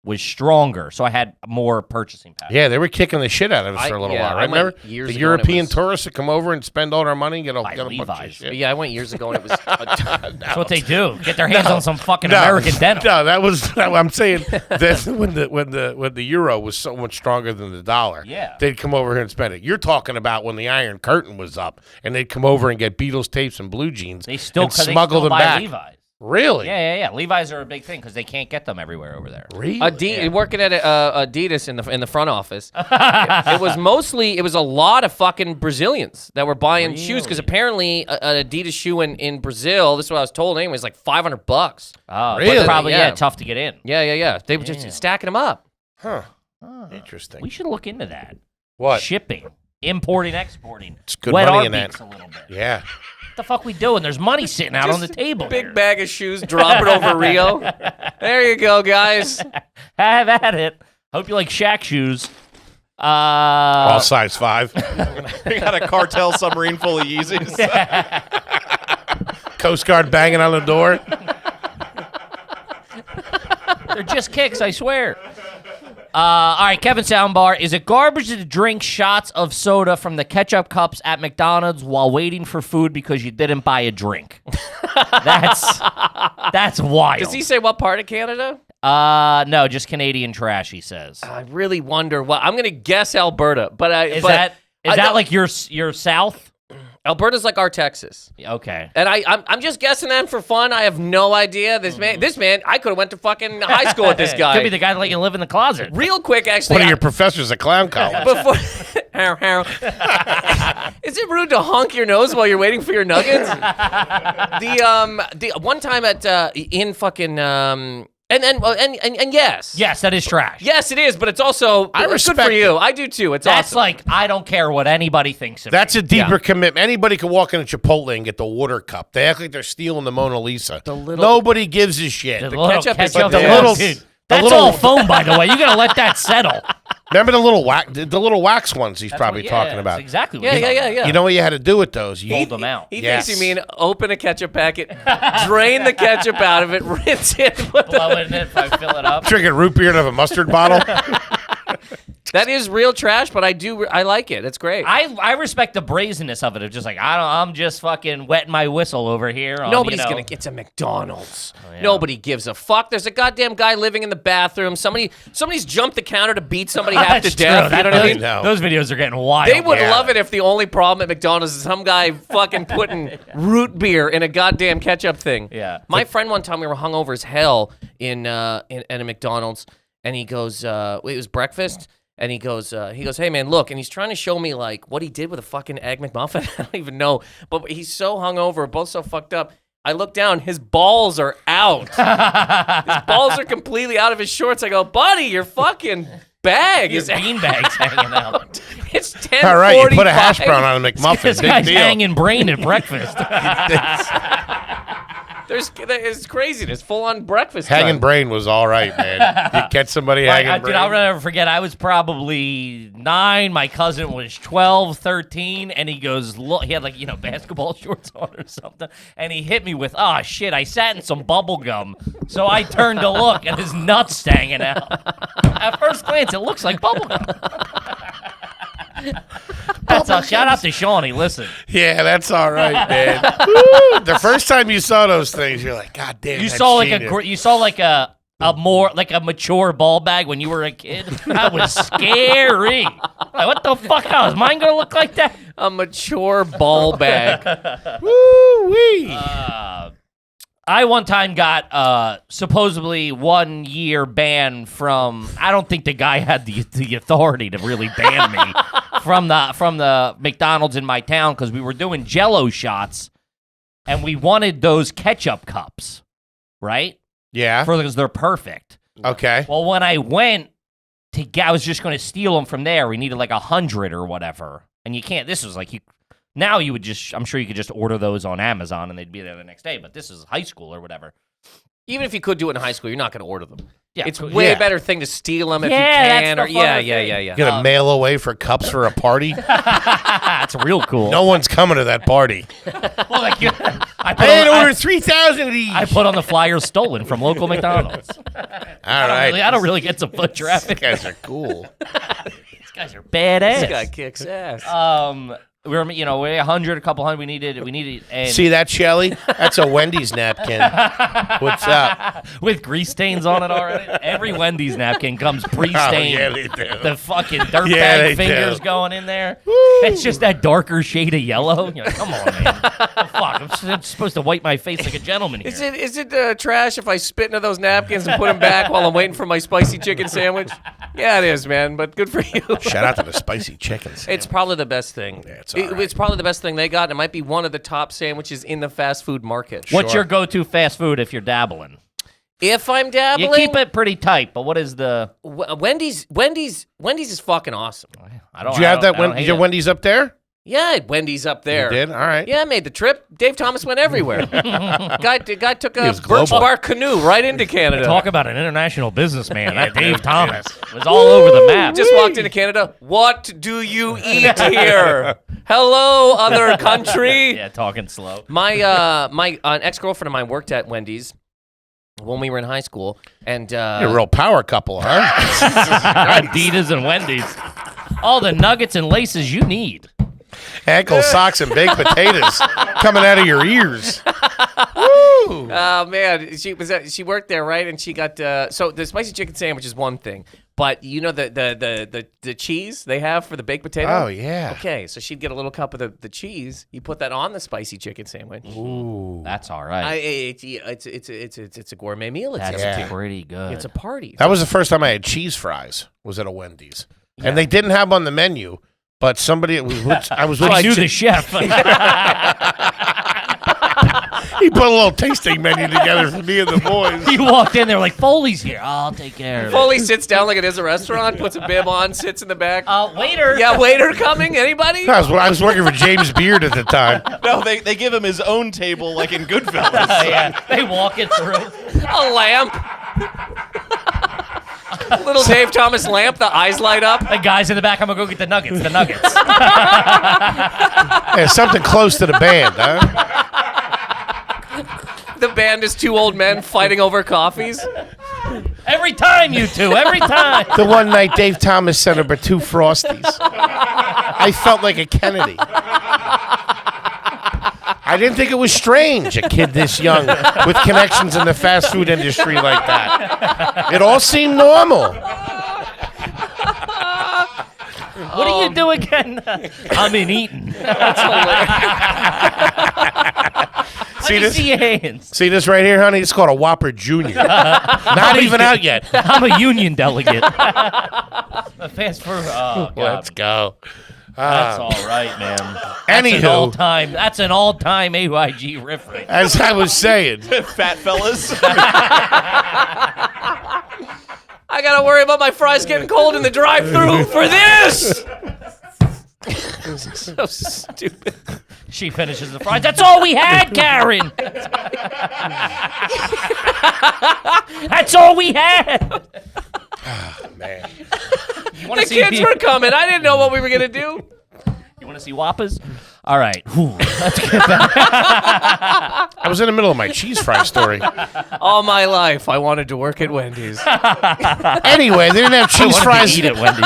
was stronger, so I had more purchasing power. yeah, they were kicking the shit out of us for a little while, right? Remember the European tourists that come over and spend all their money and get a bunch of shit. Yeah, I went years ago and it was. That's what they do. Get their hands on some fucking American denim. No, that was. I'm saying that when the euro was so much stronger than the dollar, Yeah. they'd come over here and spend it. You're talking about when the Iron Curtain was up, and they'd come over and get Beatles tapes and blue jeans. They still and smuggle them buy back. Levi's. Really? Yeah. Levi's are a big thing because they can't get them everywhere over there. Really? Working at Adidas in the front office, it was a lot of fucking Brazilians that were buying shoes because apparently an Adidas shoe in Brazil, this is what I was told anyway, is like $500. Oh, Really? but probably Yeah. tough to get in. Yeah. They were just stacking them up. Huh. Interesting. We should look into that. What? Shipping, importing, exporting. It's good Wet money our in that. beaks a little bit. Yeah. What the fuck we doing? There's money sitting out on the table. Big here. bag of shoes, drop it over Rio. There you go, guys. Have at it. Hope you like Shaq shoes. All size 5. We got a cartel submarine full of Yeezys. Coast Guard banging on the door. They're just kicks, I swear. All right, Kevin Soundbar. Is it garbage to drink shots of soda from the ketchup cups at McDonald's while waiting for food because you didn't buy a drink? That's wild. Does he say what part of Canada? No, just Canadian trash, he says. I really wonder what. I'm going to guess Alberta, but Is that like your south? Alberta's like our Texas. Okay. And I'm just guessing that for fun. I have no idea. This man, I could have went to fucking high school with this guy. Could be the guy that let you live in the closet. Real quick, actually. One of your professors at clown college. Before, is it rude to honk your nose while you're waiting for your nuggets? The one time at in fucking and yes. Yes, that is trash. Yes, it is, but it's also I it's respect good for you. it. I do too. It's That's awesome. like, I don't care what anybody thinks of me. That's a deeper commitment. Anybody can walk into Chipotle and get the water cup. They act like they're stealing the Mona Lisa. Nobody gives a shit. The little ketchup is ketchup, the yeah. little- Dude, the that's little- all foam, by the way. You gotta let that settle. Remember the little wax ones he's probably talking about. That's exactly what Yeah, he's yeah, talking yeah, about. yeah. You know what you had to do with those? You Fold them out. He Yes. thinks you mean open a ketchup packet, drain the ketchup out of it, rinse it. Blow it in it if I fill it up. drinking root beer out of a mustard bottle. That is real trash, but I like it. It's great. I respect the brazenness of it. It's just like, I'm just fucking wetting my whistle over here. On, Nobody's you know. gonna get to McDonald's. yeah. Nobody gives a fuck. There's a goddamn guy living in the bathroom. Somebody's jumped the counter to beat somebody half to That's death. true. You know what I mean? No. Those videos are getting wild. They would Yeah. love it if the only problem at McDonald's is some guy fucking putting root beer in a goddamn ketchup thing. Yeah. My friend one time we were hungover as hell in at a McDonald's, and he goes, it was breakfast. And he goes, hey man, look, and he's trying to show me like what he did with a fucking egg McMuffin. I don't even know, but he's so hungover, both so fucked up. I look down, his balls are out. His balls are completely out of his shorts. I go, buddy, your fucking bag Your is bean bags hanging out. It's 10:45. All right, you put a hash brown on a McMuffin. This Big guy's deal. hanging brain at breakfast. It's craziness, full on breakfast. Hanging time. brain was all right, man. You catch somebody hanging brain. Dude, I'll never forget. I was probably 9. My cousin was 12, 13, and he goes, look, he had like, basketball shorts on or something, and he hit me with, oh shit, I sat in some bubble gum. So I turned to look, and his nuts hanging out. At first glance, it looks like bubble gum. That's all. Shout out to Shawnee. Listen, Yeah, that's all right, man. Woo! The first time you saw those things, you're like, God damn. you that's saw like cheating. you saw like a more like a mature ball bag when you were a kid. That was scary. Like, what the fuck? How is mine gonna look like that? A mature ball bag. Woo wee. I one time got supposedly 1 year ban from. I don't think the guy had the authority to really ban me from the McDonald's in my town because we were doing Jell-O shots, and we wanted those ketchup cups, right? Yeah. Because they're perfect. Okay. Well, when I went to I was just going to steal them from there. We needed like 100 or whatever, and you can't. This was like you. Now you would just, I'm sure you could just order those on Amazon and they'd be there the next day. But this is high school or whatever. Even if you could do it in high school, you're not going to order them. Yeah, It's way Yeah. better thing to steal them if you Yeah, can. that's Or the funner yeah. You're gonna mail away for cups for a party. That's real cool. No one's coming to that party. Well, like, I I ordered 3,000 of these. I put on the flyer stolen from local McDonald's. All right. I don't really get some foot traffic. These guys are cool. These guys are badass. This guy kicks ass. We were, we 100, a couple hundred. We needed, and See that, Shelly? That's a Wendy's napkin. What's up? with grease stains on it already. Every Wendy's napkin comes pre-stained. Oh, yeah, they do. The fucking dirtbag Yeah, they fingers do. going in there. It's just that darker shade of yellow. You're like, come on, man. Oh, fuck, I'm supposed to wipe my face like a gentleman here. Is it trash if I spit into those napkins and put them back while I'm waiting for my spicy chicken sandwich? Yeah, it is, man. But good for you. Shout out to the spicy chicken sandwich. It's probably the best thing. Yeah, it's all right. It's probably the best thing they got. It might be one of the top sandwiches in the fast food market. What's your go-to fast food if you're dabbling? If I'm dabbling, You keep it pretty tight, but what is the? Wendy's is fucking awesome. I don't. Did you have that? When Your Wendy's up there? Yeah, I had Wendy's up there. You did? All right. Yeah, I made the trip. Dave Thomas went everywhere. guy took a was Birch global. Bark canoe right into Canada. Talk about an international businessman. That Dave Thomas was all over the map. Just walked into Canada. What do you eat here? Hello, other country. Yeah, talking slow. My ex-girlfriend of mine worked at Wendy's when we were in high school, and You're a real power couple, huh? Adidas and Wendy's. All the nuggets and laces you need. Ankle socks and baked potatoes coming out of your ears. Woo! oh man, she worked there, right? And she got so the spicy chicken sandwich is one thing, but you know the cheese they have for the baked potato. Oh yeah. Okay, so she'd get a little cup of the cheese. You put that on the spicy chicken sandwich. Ooh. That's all right. It's a gourmet meal. It's That's pretty good. It's a party. That was the first time I had cheese fries. Was at a Wendy's, and they didn't have them on the menu. But somebody, I was with I knew the chef. He put a little tasting menu together for me and the boys. He walked in there like, Foley's here. I'll take care of it. Foley sits down like it is a restaurant, puts a bib on, sits in the back. Waiter. Yeah, waiter coming? Anybody? I was working for James Beard at the time. No, they give him his own table like in Goodfellas. Yeah, they walk it through. A lamp. Little Dave Thomas lamp, the eyes light up. The guy's in the back. I'm gonna go get the nuggets. The nuggets. Yeah, something close to the band, huh? The band is two old men fighting over coffees. Every time, you two. Every time. The one night Dave Thomas sent over 2 Frosties. I felt like a Kennedy. I didn't think it was strange, a kid this young with connections in the fast food industry like that. It all seemed normal. What do you do again? I'm in Eaton. See this? See your hands. See this right here, honey? It's called a Whopper Junior. Not even out yet. I'm a union delegate. A fast food. Oh, God. Let's go. That's all right, man. Anywho, That's an all-time AYG riff rate. as I was saying, Fat fellas. I gotta worry about my fries getting cold in the drive-thru for this. So stupid. She finishes the fries. That's all we had, Karen. That's all we had. man. The kids were coming. I didn't know what we were gonna do. You want to see Whoppers? All right. Whew. Let's get back. I was in the middle of my cheese fry story. All my life, I wanted to work at Wendy's. Anyway, they didn't have cheese fries. Eat it, Wendy.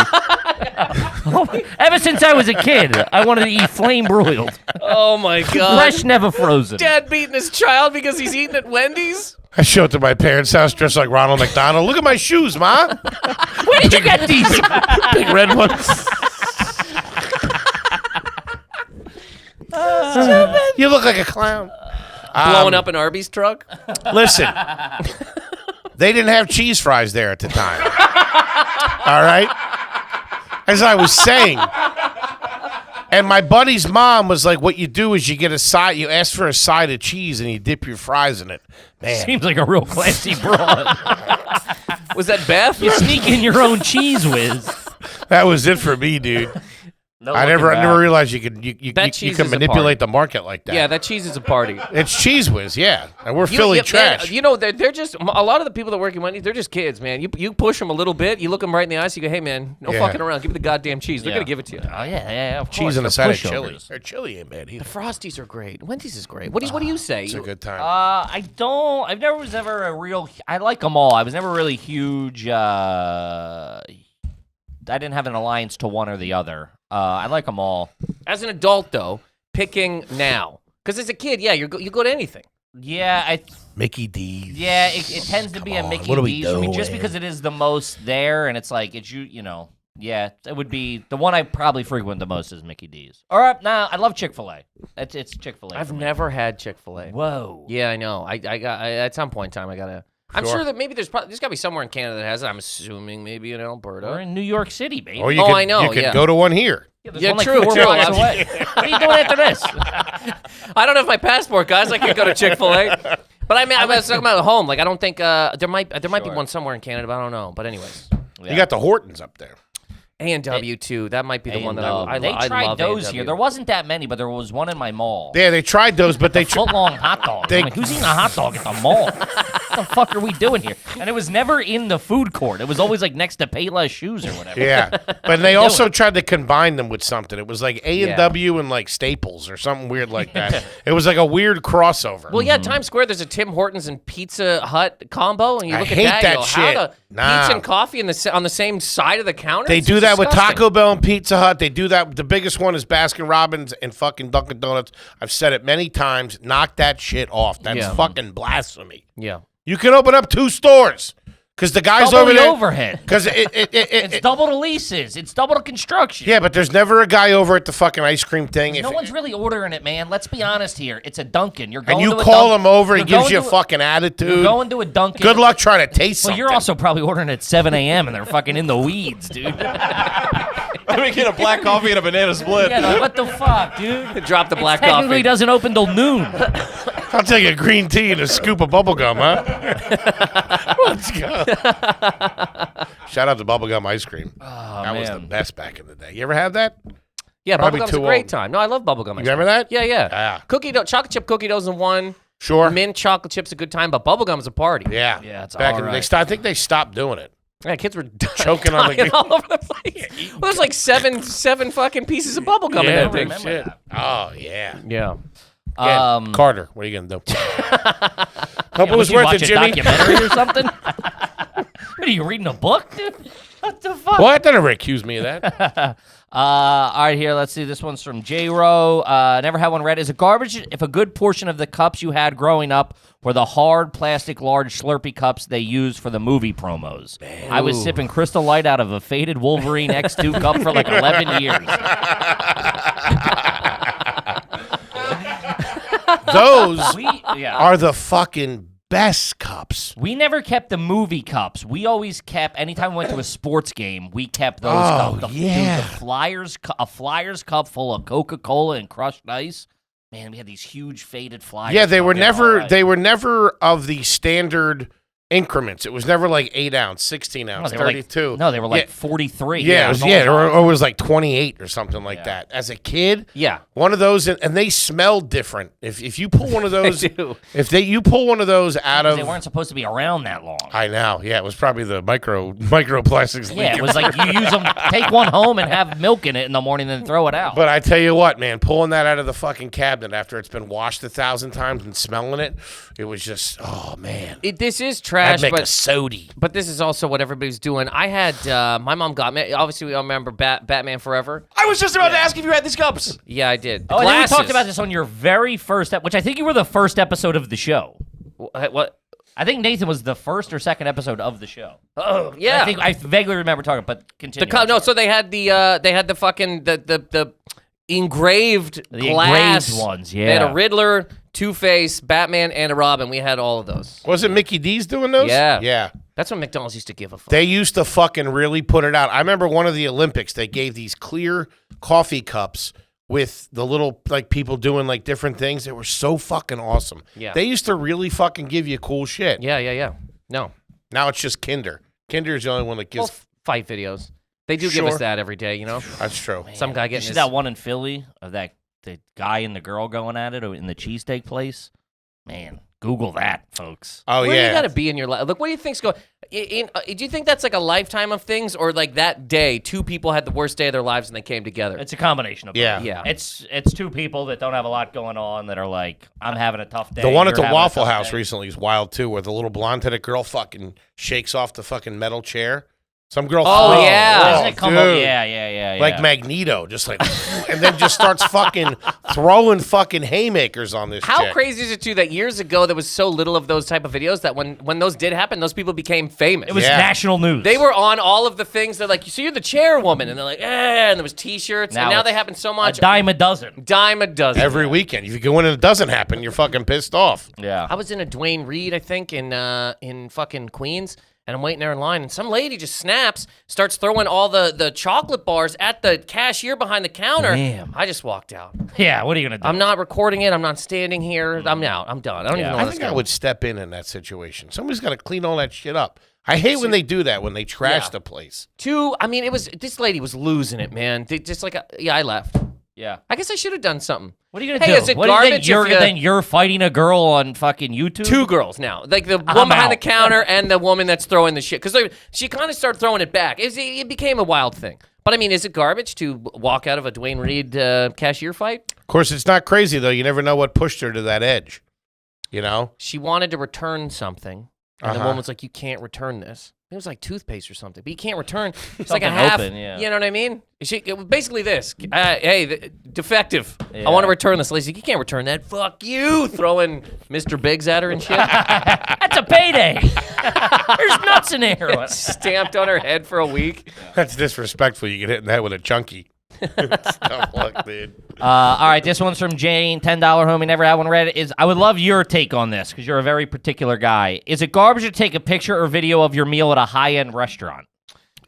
Ever since I was a kid, I wanted to eat flame broiled. Oh my God. Fresh, never frozen. Dad beating his child because he's eating at Wendy's? I show up to my parents' house dressed like Ronald McDonald. Look at my shoes, Ma. Where did you get these? Big red ones. You look like a clown. Blowing up an Arby's truck? Listen, they didn't have cheese fries there at the time. All right? As I was saying. And my buddy's mom was like, what you do is you get a side, you ask for a side of cheese and you dip your fries in it. Man. Seems like a real classy broad. Was that Beth? You sneak in your own cheese whiz. That was it for me, dude. No I looking never back. realized you could you cheese can is a manipulate the market like that. Yeah, that cheese is a party. It's Cheese Whiz, yeah. And we're Philly trash. Man, you know, they're just, a lot of the people that work in Wendy's, they're just kids, man. You push them a little bit, you look them right in the eyes, you go, hey, man, no Yeah. fucking around. Give me the goddamn cheese. They're Yeah. going to give it to you. Oh, yeah, of Cheese course. and a They're side of pushovers. chili. Their chili ain't bad either. The Frosties are great. Wendy's is great. What do you say? It's a good time. I was never a real, I like them all. I was never really huge, I didn't have an alliance to one or the other. I like them all. As an adult, though, picking now. Because as a kid, yeah, you go to anything. Yeah, Mickey D's. Yeah, it tends to be a on, Mickey what are we D's for me, just doing? because it is the most there, and it's like, yeah, it would be, the one I probably frequent the most is Mickey D's. Or, I love Chick-fil-A. It's Chick-fil-A. I've for me. never had Chick-fil-A. Whoa. Yeah, I know. I at some point in time, I got to. I'm sure that maybe there's got to be somewhere in Canada that has it. I'm assuming maybe in Alberta. We're in New York City, baby. Or you Oh, could, I know, You could yeah. go to one here. Yeah, there's Yeah, one like true, 4 true. blocks away. What are you doing after this? I don't have my passport, guys. I can't go to Chick-fil-A. But I mean, I was talking about home. Like, I don't think there might be one somewhere in Canada, but I don't know. But anyways, You got the Hortons up there. A&W too. That might be the one that I They tried love those A&W. here. There wasn't that many, but there was one in my mall. Yeah, they tried those, but they Foot-long hot dog. I'm like, who's eating a hot dog at the mall? What the fuck are we doing here? And it was never in the food court. It was always like next to Payless shoes or whatever. Yeah, but they also tried to combine them with something. It was like A&W and like Staples or something weird like that. It was like a weird crossover. Well, yeah, Times Square. There's a Tim Hortons and Pizza Hut combo, and you I look hate at that you go, shit. How the Nah. pizza and coffee on the same side of the counter? They It's do that with disgusting. Taco Bell and Pizza Hut. They do that. The biggest one is Baskin Robbins and fucking Dunkin' Donuts. I've said it many times. Knock that shit off. That's Yeah. fucking blasphemy. Yeah. You can open up 2 stores because the guys Double over the there. overhead. Because It's double the leases. It's double the construction. yeah, but there's never a guy over at the fucking ice cream thing. No one's really ordering it, man. Let's be honest here. It's a Dunkin'. You're and going you to a call Dunkin'. him over, he You're gives going you a to fucking You're attitude. going to a Dunkin'. Good luck trying to taste Well, something. you're also probably ordering at 7 a.m. and they're fucking in the weeds, dude. Let me get a black coffee and a banana split. Yeah, like, what the fuck, dude? Drop the black Technically coffee. doesn't open till noon. I'll take a green tea and a scoop of bubblegum, huh? Let's go. Shout out to bubblegum ice cream. That was the man. best back in the day. You ever have that? Yeah, Probably bubblegum's a too great old. time. No, I love bubblegum. You remember that? Yeah, yeah. Yeah. Cookie dough, chocolate chip cookie dough's in one. Sure. Mint chocolate chip's a good time, but bubblegum's a party. Yeah. Yeah, it's back all in the right. I think they stopped doing it. Yeah, kids were Choking on the dying all over the place. Well, there's like seven fucking pieces of bubblegum in Yeah, that thing. big shit. Oh, yeah. Yeah. Again, Carter, what are you going to do? Hope it Was was you worth it, watching a Jimmy. documentary or something? What are you reading a book, dude? What the fuck? What? Don't ever accuse me of that. All right, here, let's see. This one's from J-Ro. Never had one read. Is it garbage if a good portion of the cups you had growing up were the hard plastic large Slurpee cups they used for the movie promos? I was sipping Crystal Light out of a faded Wolverine X2 cup for like 11 years. Those Yeah. are the fucking best cups. We never kept the movie cups. We always kept, anytime we went to a sports game, we kept those Oh, cups. yeah. Dude, a Flyers cup full of Coca-Cola and crushed ice. Man, we had these huge faded Flyers. Yeah, they were cups. never All right. they were never of the standard increments. It was never like 8 ounce, 16 ounce, they were like- 32. No, they were like Yeah. 43. Yeah, it was or always- it was like 28 or something like that. As a kid, Yeah. one of those, and they smell different. If you pull one of those, do. you pull one of those out of, They weren't supposed to be around that long. I know, yeah, it was probably the microplastics. Yeah, it leaking was like you use them, take one home and have milk in it in the morning, and then throw it out. But I tell you what, man, pulling that out of the fucking cabinet after it's been washed 1,000 times and smelling it, it was just, oh man. This is trash. trash, I'd make but a sody. But this is also what everybody's doing. I had my mom got me. Obviously, we all remember Batman Forever. I was just about to ask if you had these cups. Yeah, I did. Oh, I think we talked about this on your very first, which I think you were the first episode of the show. What? I think Nathan was the first or second episode of the show. Oh, yeah. I vaguely remember talking, but continue. So they had the fucking the engraved glass engraved ones. Yeah, They had a Riddler, Two-Face, Batman, and a Robin. We had all of those. Wasn't Mickey D's doing those? Yeah. Yeah. That's what McDonald's used to give a fuck. They used to fucking really put it out. I remember one of the Olympics, they gave these clear coffee cups with the little, like, people doing, like, different things. They were so fucking awesome. Yeah. They used to really fucking give you cool shit. Yeah. No. Now it's just Kinder. Kinder is the only one that gives. Well, fight videos. They do give us that every day, you know? That's true. Some guy You getting see his... that one in Philly of the guy and the girl going at it in the cheesesteak place? Man, Google that, folks. Oh, Where yeah. you got to be in your life? Look, what do you think's going... do you think that's like a lifetime of things, or like that day, two people had the worst day of their lives and they came together? It's a combination of both. Yeah. Yeah. It's two people that don't have a lot going on that are like, I'm having a tough day. The one at you're the having a Waffle tough House day. recently is wild, too, where the little blonde-headed girl fucking shakes off the fucking metal chair. Some girl. Oh, yeah. Doesn't it come up? dude. Yeah. Like Magneto, just like, and then just starts fucking throwing fucking haymakers on this How chick. crazy is it, too, that years ago there was so little of those type of videos that when those did happen, those people became famous? It was Yeah. national news. They were on all of the things. They're like, so you're the chairwoman. And they're like, and there was T-shirts. And now they it's happen so a much. dime a dozen. Dime a dozen. Every weekend. If you go in and it doesn't happen, you're fucking pissed off. Yeah. I was in a Dwayne Reed, I think, in fucking Queens, and I'm waiting there in line, and some lady just snaps, starts throwing all the chocolate bars at the cashier behind the counter. Damn. I just walked out. Yeah, what are you going to do? I'm not recording it. I'm not standing here. I'm out. I'm done. I don't even know I what's think I going would step in that situation. Somebody's got to clean all that shit up. I hate when they do that, when they trash Yeah. the place. Two, I mean, this lady was losing it, man. Just like, I left. Yeah. I guess I should have done something. What are you going to Hey, do? is it What do you think? garbage if Then you're fighting a girl on fucking YouTube? Two girls now, like the I'm one behind the out. counter and the woman that's throwing the shit. Because she kind of started throwing it back. It became a wild thing. But I mean, is it garbage to walk out of a Dwayne Reed cashier fight? Of course, it's not crazy, though. You never know what pushed her to that edge. You know? She wanted to return something, and the Uh-huh. woman was like, "You can't return this." It was like toothpaste or something, but you can't return. It's like a Something half. open, yeah. You know what I mean? It was basically this. Hey, defective. Yeah. I want to return this. Lady's like, you can't return that. Fuck you. Throwing Mr. Biggs at her and shit. That's a payday. There's nuts in here. Stamped on her head for a week. That's disrespectful. You get hit in the head with a chunky. Tough luck, dude. All right, this one's from Jane, $10 homie, never had one read. I would love your take on this because you're a very particular guy. Is it garbage to take a picture or video of your meal at a high-end restaurant?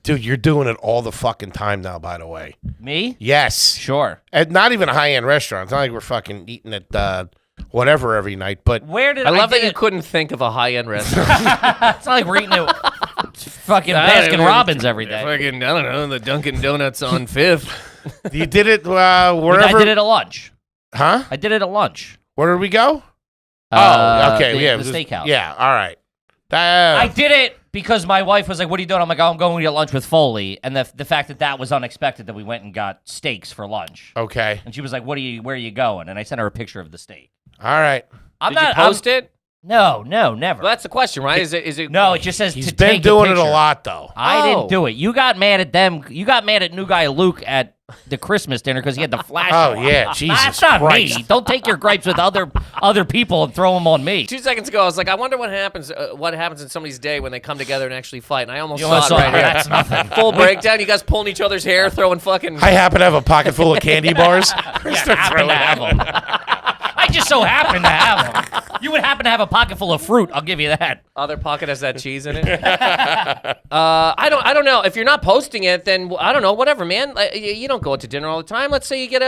Dude, you're doing it all the fucking time now, by the way. Me? Yes. Sure. At not even a high-end restaurant. It's not like we're fucking eating at whatever every night, but Where did I love that did you it- couldn't think of a high-end restaurant. It's not like we're eating at fucking Baskin Robbins every day. Fucking, I don't know, the Dunkin' Donuts on 5th. you did it wherever. I did it at lunch. Huh? I did it at lunch. Where did we go? Okay. The Yeah. the steakhouse. Yeah. All right. I did it because my wife was like, "What are you doing?" I'm like, "Oh, I'm going to get lunch with Foley," and the fact that was unexpected that we went and got steaks for lunch. Okay. And she was like, where are you going?" And I sent her a picture of the steak. All right. I'm Did not you post it? No, never. Well, that's the question, right? Is it? No, it just says He's to been take doing a it a picture. lot, though. I Oh. didn't do it. You got mad at them. You got mad at new guy Luke at the Christmas dinner because he had the flash. Oh, on. yeah. Jesus That's not Christ. me. Don't take your gripes with other people and throw them on me. 2 seconds ago, I was like, I wonder what happens in somebody's day when they come together and actually fight. And I almost You saw it saw right it. here. That's nothing. Full breakdown. You guys pulling each other's hair, throwing fucking. I happen to have a pocket full of candy bars. You happen to have them. I just so happen to have them. You would happen to have a pocket full of fruit. I'll give you that. Other pocket has that cheese in it. I don't know. If you're not posting it, then I don't know. Whatever, man. You don't go out to dinner all the time. Let's say you get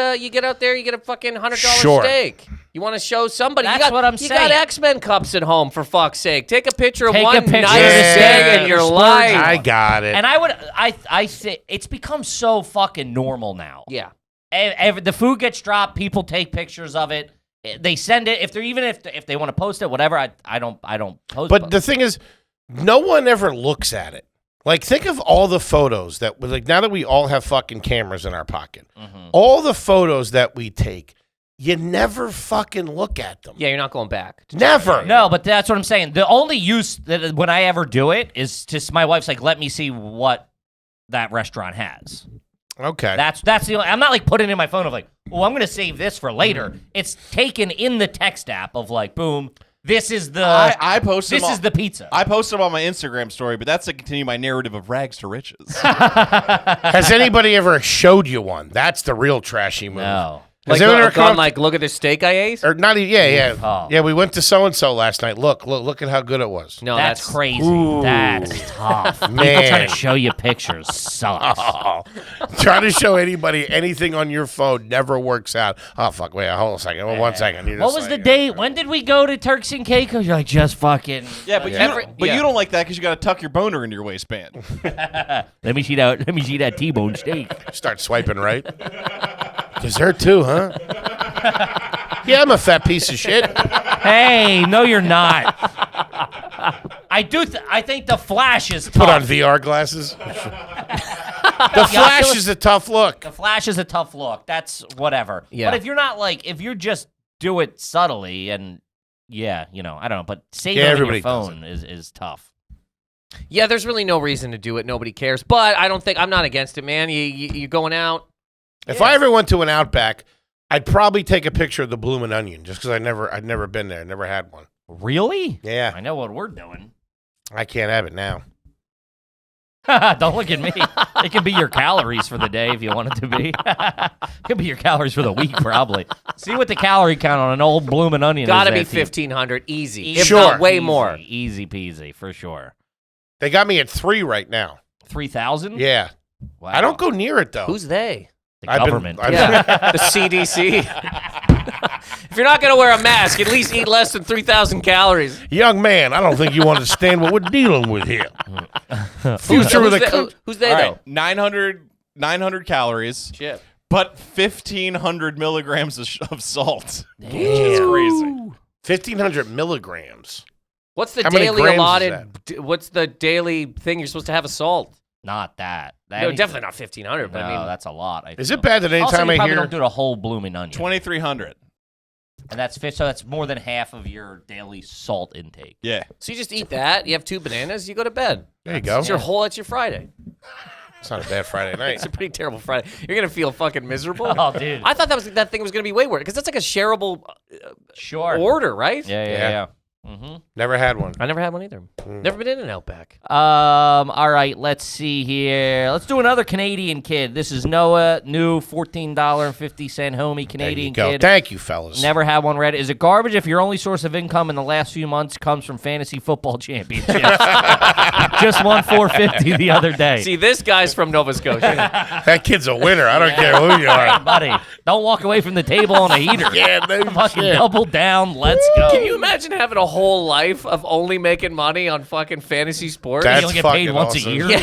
out there, you get a fucking $100 Sure. steak. You want to show somebody. That's you got, what I'm you saying. got X-Men cups at home, for fuck's sake. Take a picture of Take a one picture nice of the day steak. in your Splurge life. I got it. And I say it's become so fucking normal now. Yeah. The food gets dropped, people take pictures of it. They send it if they want to post it, whatever. I don't post. But the thing is, no one ever looks at it. Like, think of all the photos that, like, now that we all have fucking cameras in our pocket, all the photos that we take, you never fucking look at them. Yeah, you're not going back. Never. No, but that's what I'm saying. The only use that when I ever do it is just my wife's like, let me see what that restaurant has. Okay. That's the only, I'm not like putting it in my phone of like, well, I'm going to save this for later. It's taken in the text app of like, boom, this is the I posted this is the pizza. I posted them on my Instagram story, but that's to continue my narrative of rags to riches. Has anybody ever showed you one? That's the real trashy move. No. Has Like, anyone ever come gone up- like, look at this steak I ate? or not even, yeah. Oh. Yeah, we went to so-and-so last night. Look at how good it was. No, That's crazy. Ooh. That's tough. People Man. trying to show you pictures sucks. Oh, trying to show anybody anything on your phone never works out. Oh, fuck. Wait, hold on a second. Well, 1 second. You're What just was the like, date? When did we go to Turks and Caicos? You're like, just fucking. Yeah, but Yeah. you don't like that because you got to tuck your boner into your waistband. Let me see that T-bone steak. Start swiping right. Dessert too, huh? Yeah, I'm a fat piece of shit. Hey, no, you're not. I think the Flash is tough. Put on VR glasses. The Flash is a tough look. The Flash is a tough look. That's whatever. Yeah. But if you're not like, if you just do it subtly and I don't know, but saving Yeah, it on your everybody does phone is tough. Yeah, there's really no reason to do it. Nobody cares. But I'm not against it, man. You're going out. If I ever went to an Outback, I'd probably take a picture of the Bloomin' Onion just because I'd never been there, never had one. Really? Yeah, I know what we're doing. I can't have it now. Don't look at me. It can be your calories for the day if you want it to be. It could be your calories for the week, probably. See what the calorie count on an old Bloomin' Onion Gotta is. be 1,500. Easy. Sure. If not way Easy, more. Easy peasy, for sure. They got me at 3 right now. 3,000? Yeah, Wow. I don't go near it though. Who's they? The I've been- government. Yeah, the CDC. If you're not going to wear a mask, at least eat less than 3,000 calories. Young man, I don't think you understand what we're dealing with here. Future of the country. Who's they, All though? right, 900 calories, Shit. but 1,500 milligrams of salt. Which is crazy. 1,500 milligrams. What's the How many daily grams is allotted? What's the daily thing you're supposed to have of salt? Not that. No, definitely not 1,500. But No, I mean, that's a lot. Is it bad that Also, anytime you I probably hear don't do the whole Bloomin' Onion. 2,300. And that's so that's more than half of your daily salt intake. Yeah. so you just eat that. You have 2 bananas. You go to bed. there you go. That's your Friday. It's not a bad Friday night. It's a pretty terrible Friday. You're gonna feel fucking miserable. Oh, dude. I thought that thing was gonna be way worse because that's like a shareable Sure. order, right? Yeah. Mm-hmm. Never had one. I never had one either. Never been in an Outback. All right, let's see here. Let's do another Canadian kid. This is Noah, new $14.50 homie There you Canadian go. kid. Thank you, fellas. Never had one read. Is it garbage if your only source of income in the last few months comes from fantasy football championships? Just won $450 the other day. See, this guy's from Nova Scotia. That kid's a winner. I don't care who you are. Buddy, don't walk away from the table on a heater. Yeah, no Fucking shit. double down. Let's go. Can you imagine having a whole life of only making money on fucking fantasy sports? That's you only get paid fucking once awesome. a year?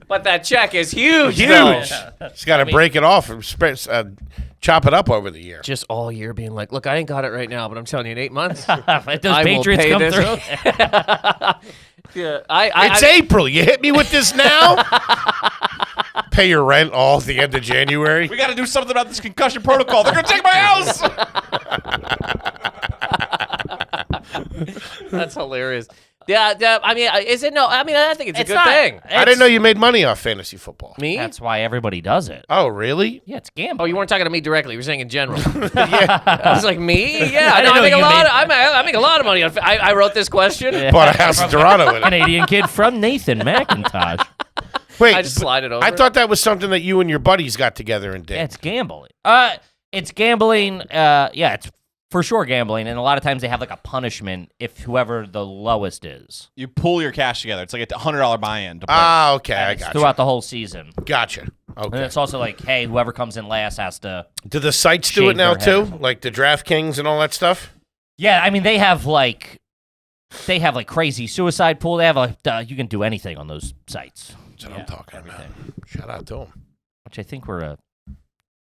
But that check is huge. Huge. though. Just got to break it off and chop it up over the year. Just all year being like, look, I ain't got it right now, but I'm telling you, in 8 months, If those I will Patriots pay come this. through. Yeah, It's April. You hit me with this now? Pay your rent all at the end of January. We got to do something about this concussion protocol. They're going to take my house. That's hilarious. Yeah. I mean, is it? No. I mean, I think it's a good not. thing. I didn't know you made money off fantasy football. Me? That's why everybody does it. Oh, really? Yeah, it's Oh, gambling. you weren't talking to me directly. You were saying in general. Yeah. I was like, me? Yeah, I I know. didn't know I make a lot of money on. I wrote this question. Bought a house in Toronto with it. Canadian kid from Nathan Macintosh. Wait, I just slide it over. I thought that was something that you and your buddies got together and did. Yeah, it's gambling. It's gambling. Yeah, it's for sure gambling. And a lot of times they have like a punishment if whoever the lowest is. You pull your cash together. It's like a $100 buy-in to play. Ah, okay. I It's got throughout the whole season. Gotcha. And Okay. it's also like, hey, whoever comes in last has to. Do the sites do shave it now their too? head. Like the DraftKings and all that stuff? Yeah, I mean they have like crazy suicide pool. They have like you can do anything on those sites. That's what I'm talking about. Shout out to them. Which I think we're a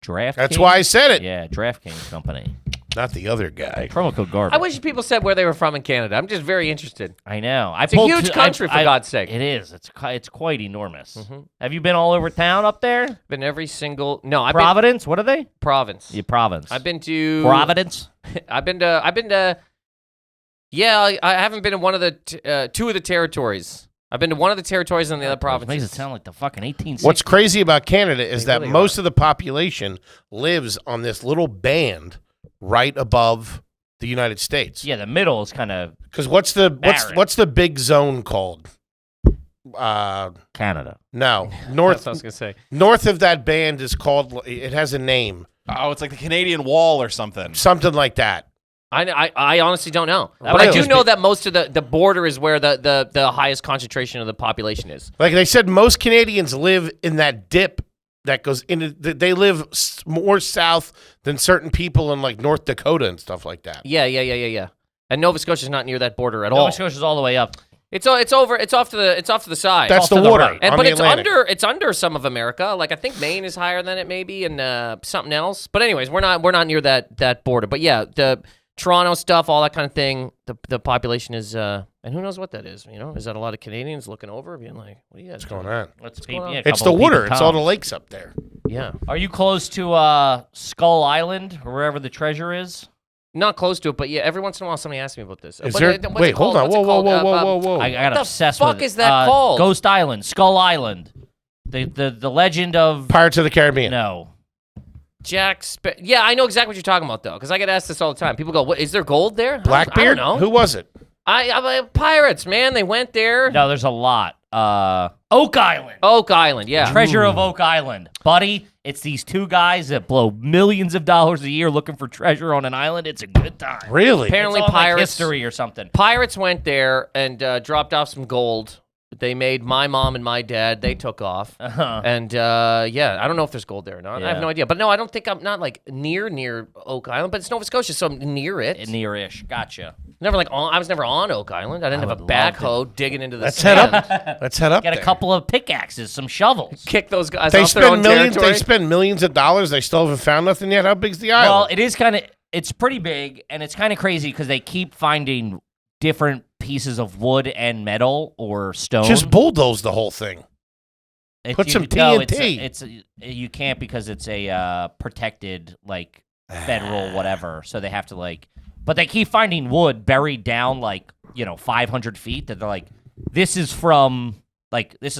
draft. That's why I said it. Yeah, DraftKings company. Not the other guy. Promo code garbage. I wish people said where they were from in Canada. I'm just very interested. I know. It's a huge country, for God's sake. It is. It's quite enormous. Have you been all over town up there? Been every single I've Providence? What are they? been Province. Yeah, Province. I've been to Providence. I've been to. Yeah, I haven't been to one of the two of the territories. I've been to one of the territories in the other provinces. Makes it sound like the fucking 1860s. What's crazy about Canada is that really most of the population lives on this little band right above the United States. Yeah, the middle is kind of Because what's the big zone called? Canada. No, That's north what I was gonna say. north of that band is called. It has a name, Oh, it's like the Canadian Wall or something. something like that. I honestly don't know, That but might I do just know be- that most of the border is where the highest concentration of the population is. Like they said, most Canadians live in that dip that goes into. They live more south than certain people in like North Dakota and stuff like that. Yeah. And Nova Scotia's not near that border at all. Nova Scotia's all the way up. It's off to the side. That's off the to the water, right. But the it's Atlantic. under some of America. Like I think Maine is higher than it maybe, and something else. But anyways, we're not near that border. But yeah, the Toronto stuff, all that kind of thing. The population is, and who knows what that is? You know, is that a lot of Canadians looking over, being like, "What are you guys What's going on? Let's going on? yeah, a It's couple the of water. peeping It's all the toms. lakes up there. Yeah, Are you close to Skull Island or wherever the treasure is? not close to it, but yeah, every once in a while somebody asks me about this. Is But, there? what's Wait, it called? hold on. What's it called? Whoa. I got the obsessed fuck with it. is that called? Ghost Island, Skull Island. The legend of Pirates of the Caribbean. no. Yeah, I know exactly what you're talking about though, because I get asked this all the time. People go, "What is there gold there?" Blackbeard? I don't know. Who was it? I'm pirates, man. They went there. No, there's a lot. Oak Island. Oak Island, yeah. Treasure of Oak Island. Buddy, it's these two guys that blow millions of dollars a year looking for treasure on an island. It's a good time. Really? Apparently, It's on, like, pirates history or something. Pirates went there and dropped off some gold. They made my mom and my dad. They took off, and yeah, I don't know if there's gold there or not. I have Yeah. no idea. But no, I don't think I'm not like near Oak Island, but it's Nova Scotia, so I'm near it. Near-ish. Gotcha. Never like I was never on Oak Island. I didn't have a would love backhoe digging into the Let's head sand. up. Let's head up. Get a there. couple of pickaxes, some shovels. Kick those guys They off their own spend millions. territory. They spend millions of dollars. They still haven't found nothing yet. How big's the island? Well, it is kind of, it's pretty big, and it's kind of crazy because they keep finding different pieces of wood and metal or stone. Just bulldoze the whole thing. Put some no, TNT. you can't because it's a protected, like, federal whatever, so they have to, like, but they keep finding wood buried down, like, 500 feet that they're like, this is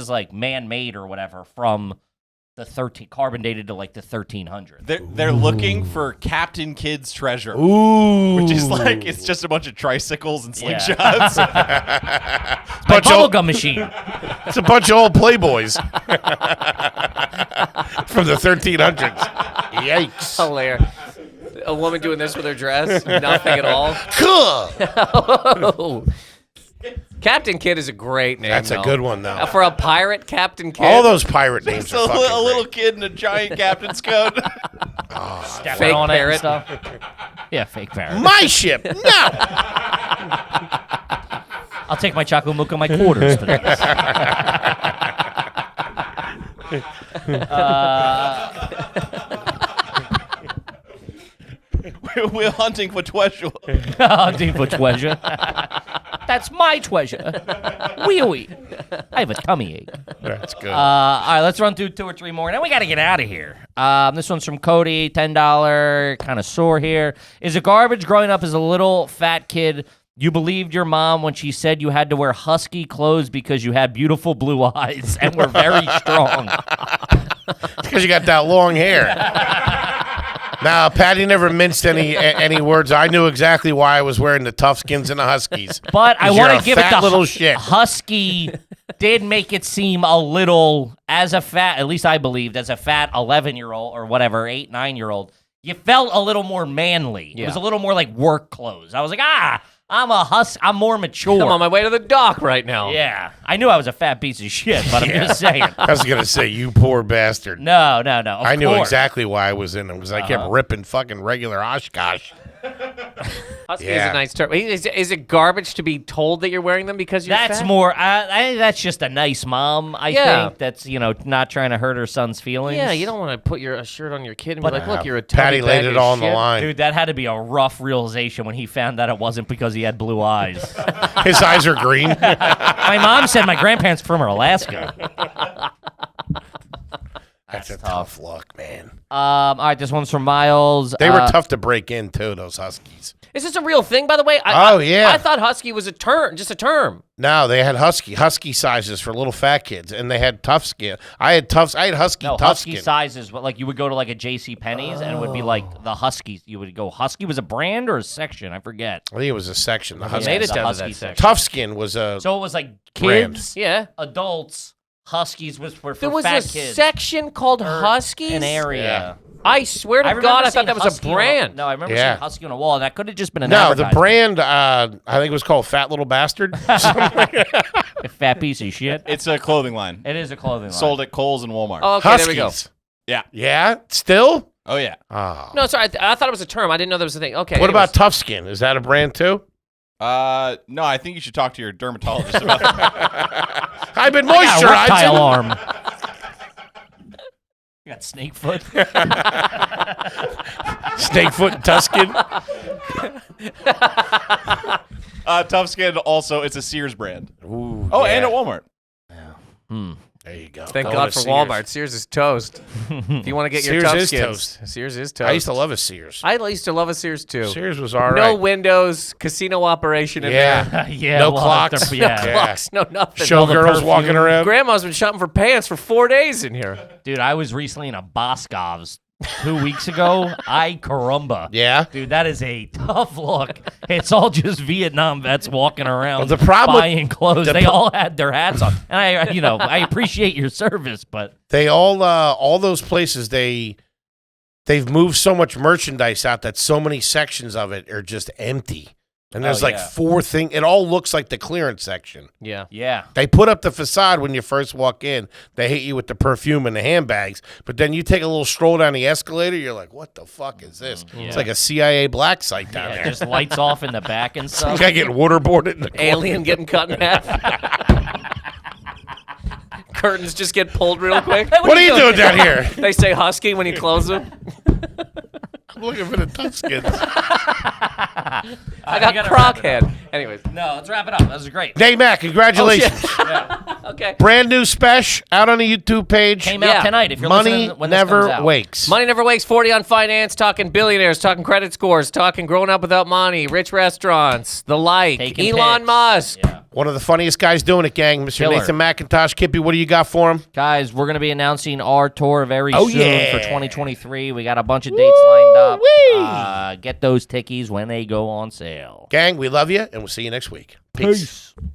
like man-made or whatever from the carbon dated to like the 1300s. They're looking for Captain Kidd's treasure. Ooh. Which is like, it's just a bunch of tricycles and Yeah. slingshots. My bunch of- bubblegum machine. It's a bunch of old playboys from the 1300s. Yikes. Hilarious. A woman doing this with her dress, nothing at all. Cool. Captain Kidd is a great name. That's a though. good one, though. For a pirate, Captain Kidd. All those pirate names It's are fucking a little great. kid in a giant captain's coat. Stepping Fake on it and parrot. stuff. Yeah, fake parrot. My ship. No. I'll take my chocolate milk and my quarters to this. We're hunting for treasure. Hunting for treasure. That's my treasure. Wee-wee. I have a tummy ache. That's good. All right, let's run through 2 or 3 more, and then we got to get out of here. This one's from Cody, $10, kind of sore here. Is it garbage growing up as a little fat kid? You believed your mom when she said you had to wear Husky clothes because you had beautiful blue eyes and were very strong. Because you got that long hair. Now, Patty never minced any words. I knew exactly why I was wearing the tough skins and the Huskies. But I 'Cause want you're to a give it fat the little shit. Husky did make it seem a little, as a fat, at least I believed, as a fat 11-year-old or whatever, 8, 9-year-old, you felt a little more manly. It Yeah. was a little more like work clothes. I was like, I'm more mature. I'm on my way to the dock right now. Yeah. I knew I was a fat piece of shit, but I'm just saying. I was going to say, you poor bastard. No. Of I knew course. exactly why I was in them because I kept ripping fucking regular Oshkosh. Husky is Yeah. a nice term. Is it garbage to be told that you're wearing them because you're That's fat? more. I think that's just a nice mom. I Yeah. think that's not trying to hurt her son's feelings. Yeah, you don't want to put a shirt on your kid and But- be like, look, you're a Patty tubby laid bag it of all on the shit. line. Dude, that had to be a rough realization when he found out it wasn't because he had blue eyes. His eyes are green. My mom said my grandparents from Alaska. That's a tough look, man. All right, this one's from Miles. They were tough to break in, too, those Huskies. Is this a real thing, by the way? Yeah. I thought Husky was just a term. No, they had Husky sizes for little fat kids, and they had tough skin. I had Husky No, tough Husky skin. sizes. Like you would go to like a J.C. Penney's and it would be like the Huskies. You would go. Husky was a brand or a section? I forget. I think it was a section. The They Husky. made it the down to Husky that section. Tough skin was a So it was like Brand. kids, Yeah. adults. Huskies was for There was fat a kids. section called Huskies? An area. Yeah. I swear to remember God, I seeing thought that was a Husky on brand. No, I remember Yeah. seeing Husky on a wall, and that could have just been an no. The advertisement. brand, I think it was called Fat Little Bastard. A fat piece of shit. It's a clothing line. It is a clothing line. Sold at Kohl's and Walmart. Oh, okay, Huskies. there we go. Yeah. Yeah, still. Oh, yeah. Oh. No, sorry, I thought it was a term. I didn't know there was a thing. Okay. What about anyways. Tough Skin? Is that a brand too? No, I think you should talk to your dermatologist about that. I've been I got a reptile moisturizing. arm. You got snake foot. Snakefoot and Tuscan. Tough Skin also, it's a Sears brand. Ooh, Oh, yeah. and at Walmart. There you go. Thank Going God to for Sears. Walmart. Sears is toast. If you want to get your Sears tough is skins, toast. Sears is toast. I used to love a Sears. I used to love a Sears too. Sears was all No right. windows, casino operation in there. Yeah. Yeah. No well, clocks. Yeah. Yeah. Clocks, no nothing. Showgirls walking around. Grandma's been shopping for pants for 4 days in here. Dude, I was recently in a Boscov's 2 weeks ago. Ay caramba. Yeah. Dude, that is a tough look. It's all just Vietnam vets walking around Well, the problem with- buying clothes. They all had their hats on. And I appreciate your service, but They all those places they've moved so much merchandise out that so many sections of it are just empty. And there's Oh, like yeah. 4 things. It all looks like the clearance section. Yeah. yeah. They put up the facade when you first walk in. They hit you with the perfume and the handbags. But then you take a little stroll down the escalator, you're like, what the fuck is this? It's like a CIA black site down Yeah, there. just lights off in the back and Some stuff. guy getting waterboarded in the corner. Alien getting cut in half. Curtains just get pulled real quick. What are you doing down here? They say Husky when you close them. I'm looking for the Tuskins. I got gotta wrap it Crockhead. Anyways, No, let's wrap it up. That was great. Hey, Matt, congratulations. okay. Brand new special out on the YouTube page. Came Yeah. out tonight. If you're Money listening when this never comes out. wakes. Money Never Wakes, 40 on finance, talking billionaires, talking credit scores, talking growing up without money, rich restaurants, the like. Taking Elon pics. Musk. Yeah. One of the funniest guys doing it, gang. Mr. Killer. Nathan Macintosh. Kippy, what do you got for him? Guys, we're going to be announcing our tour very Oh, soon yeah. for 2023. We got a bunch of dates lined up. Get those tickies when they go on sale. Gang, we love you, and we'll see you next week. Peace.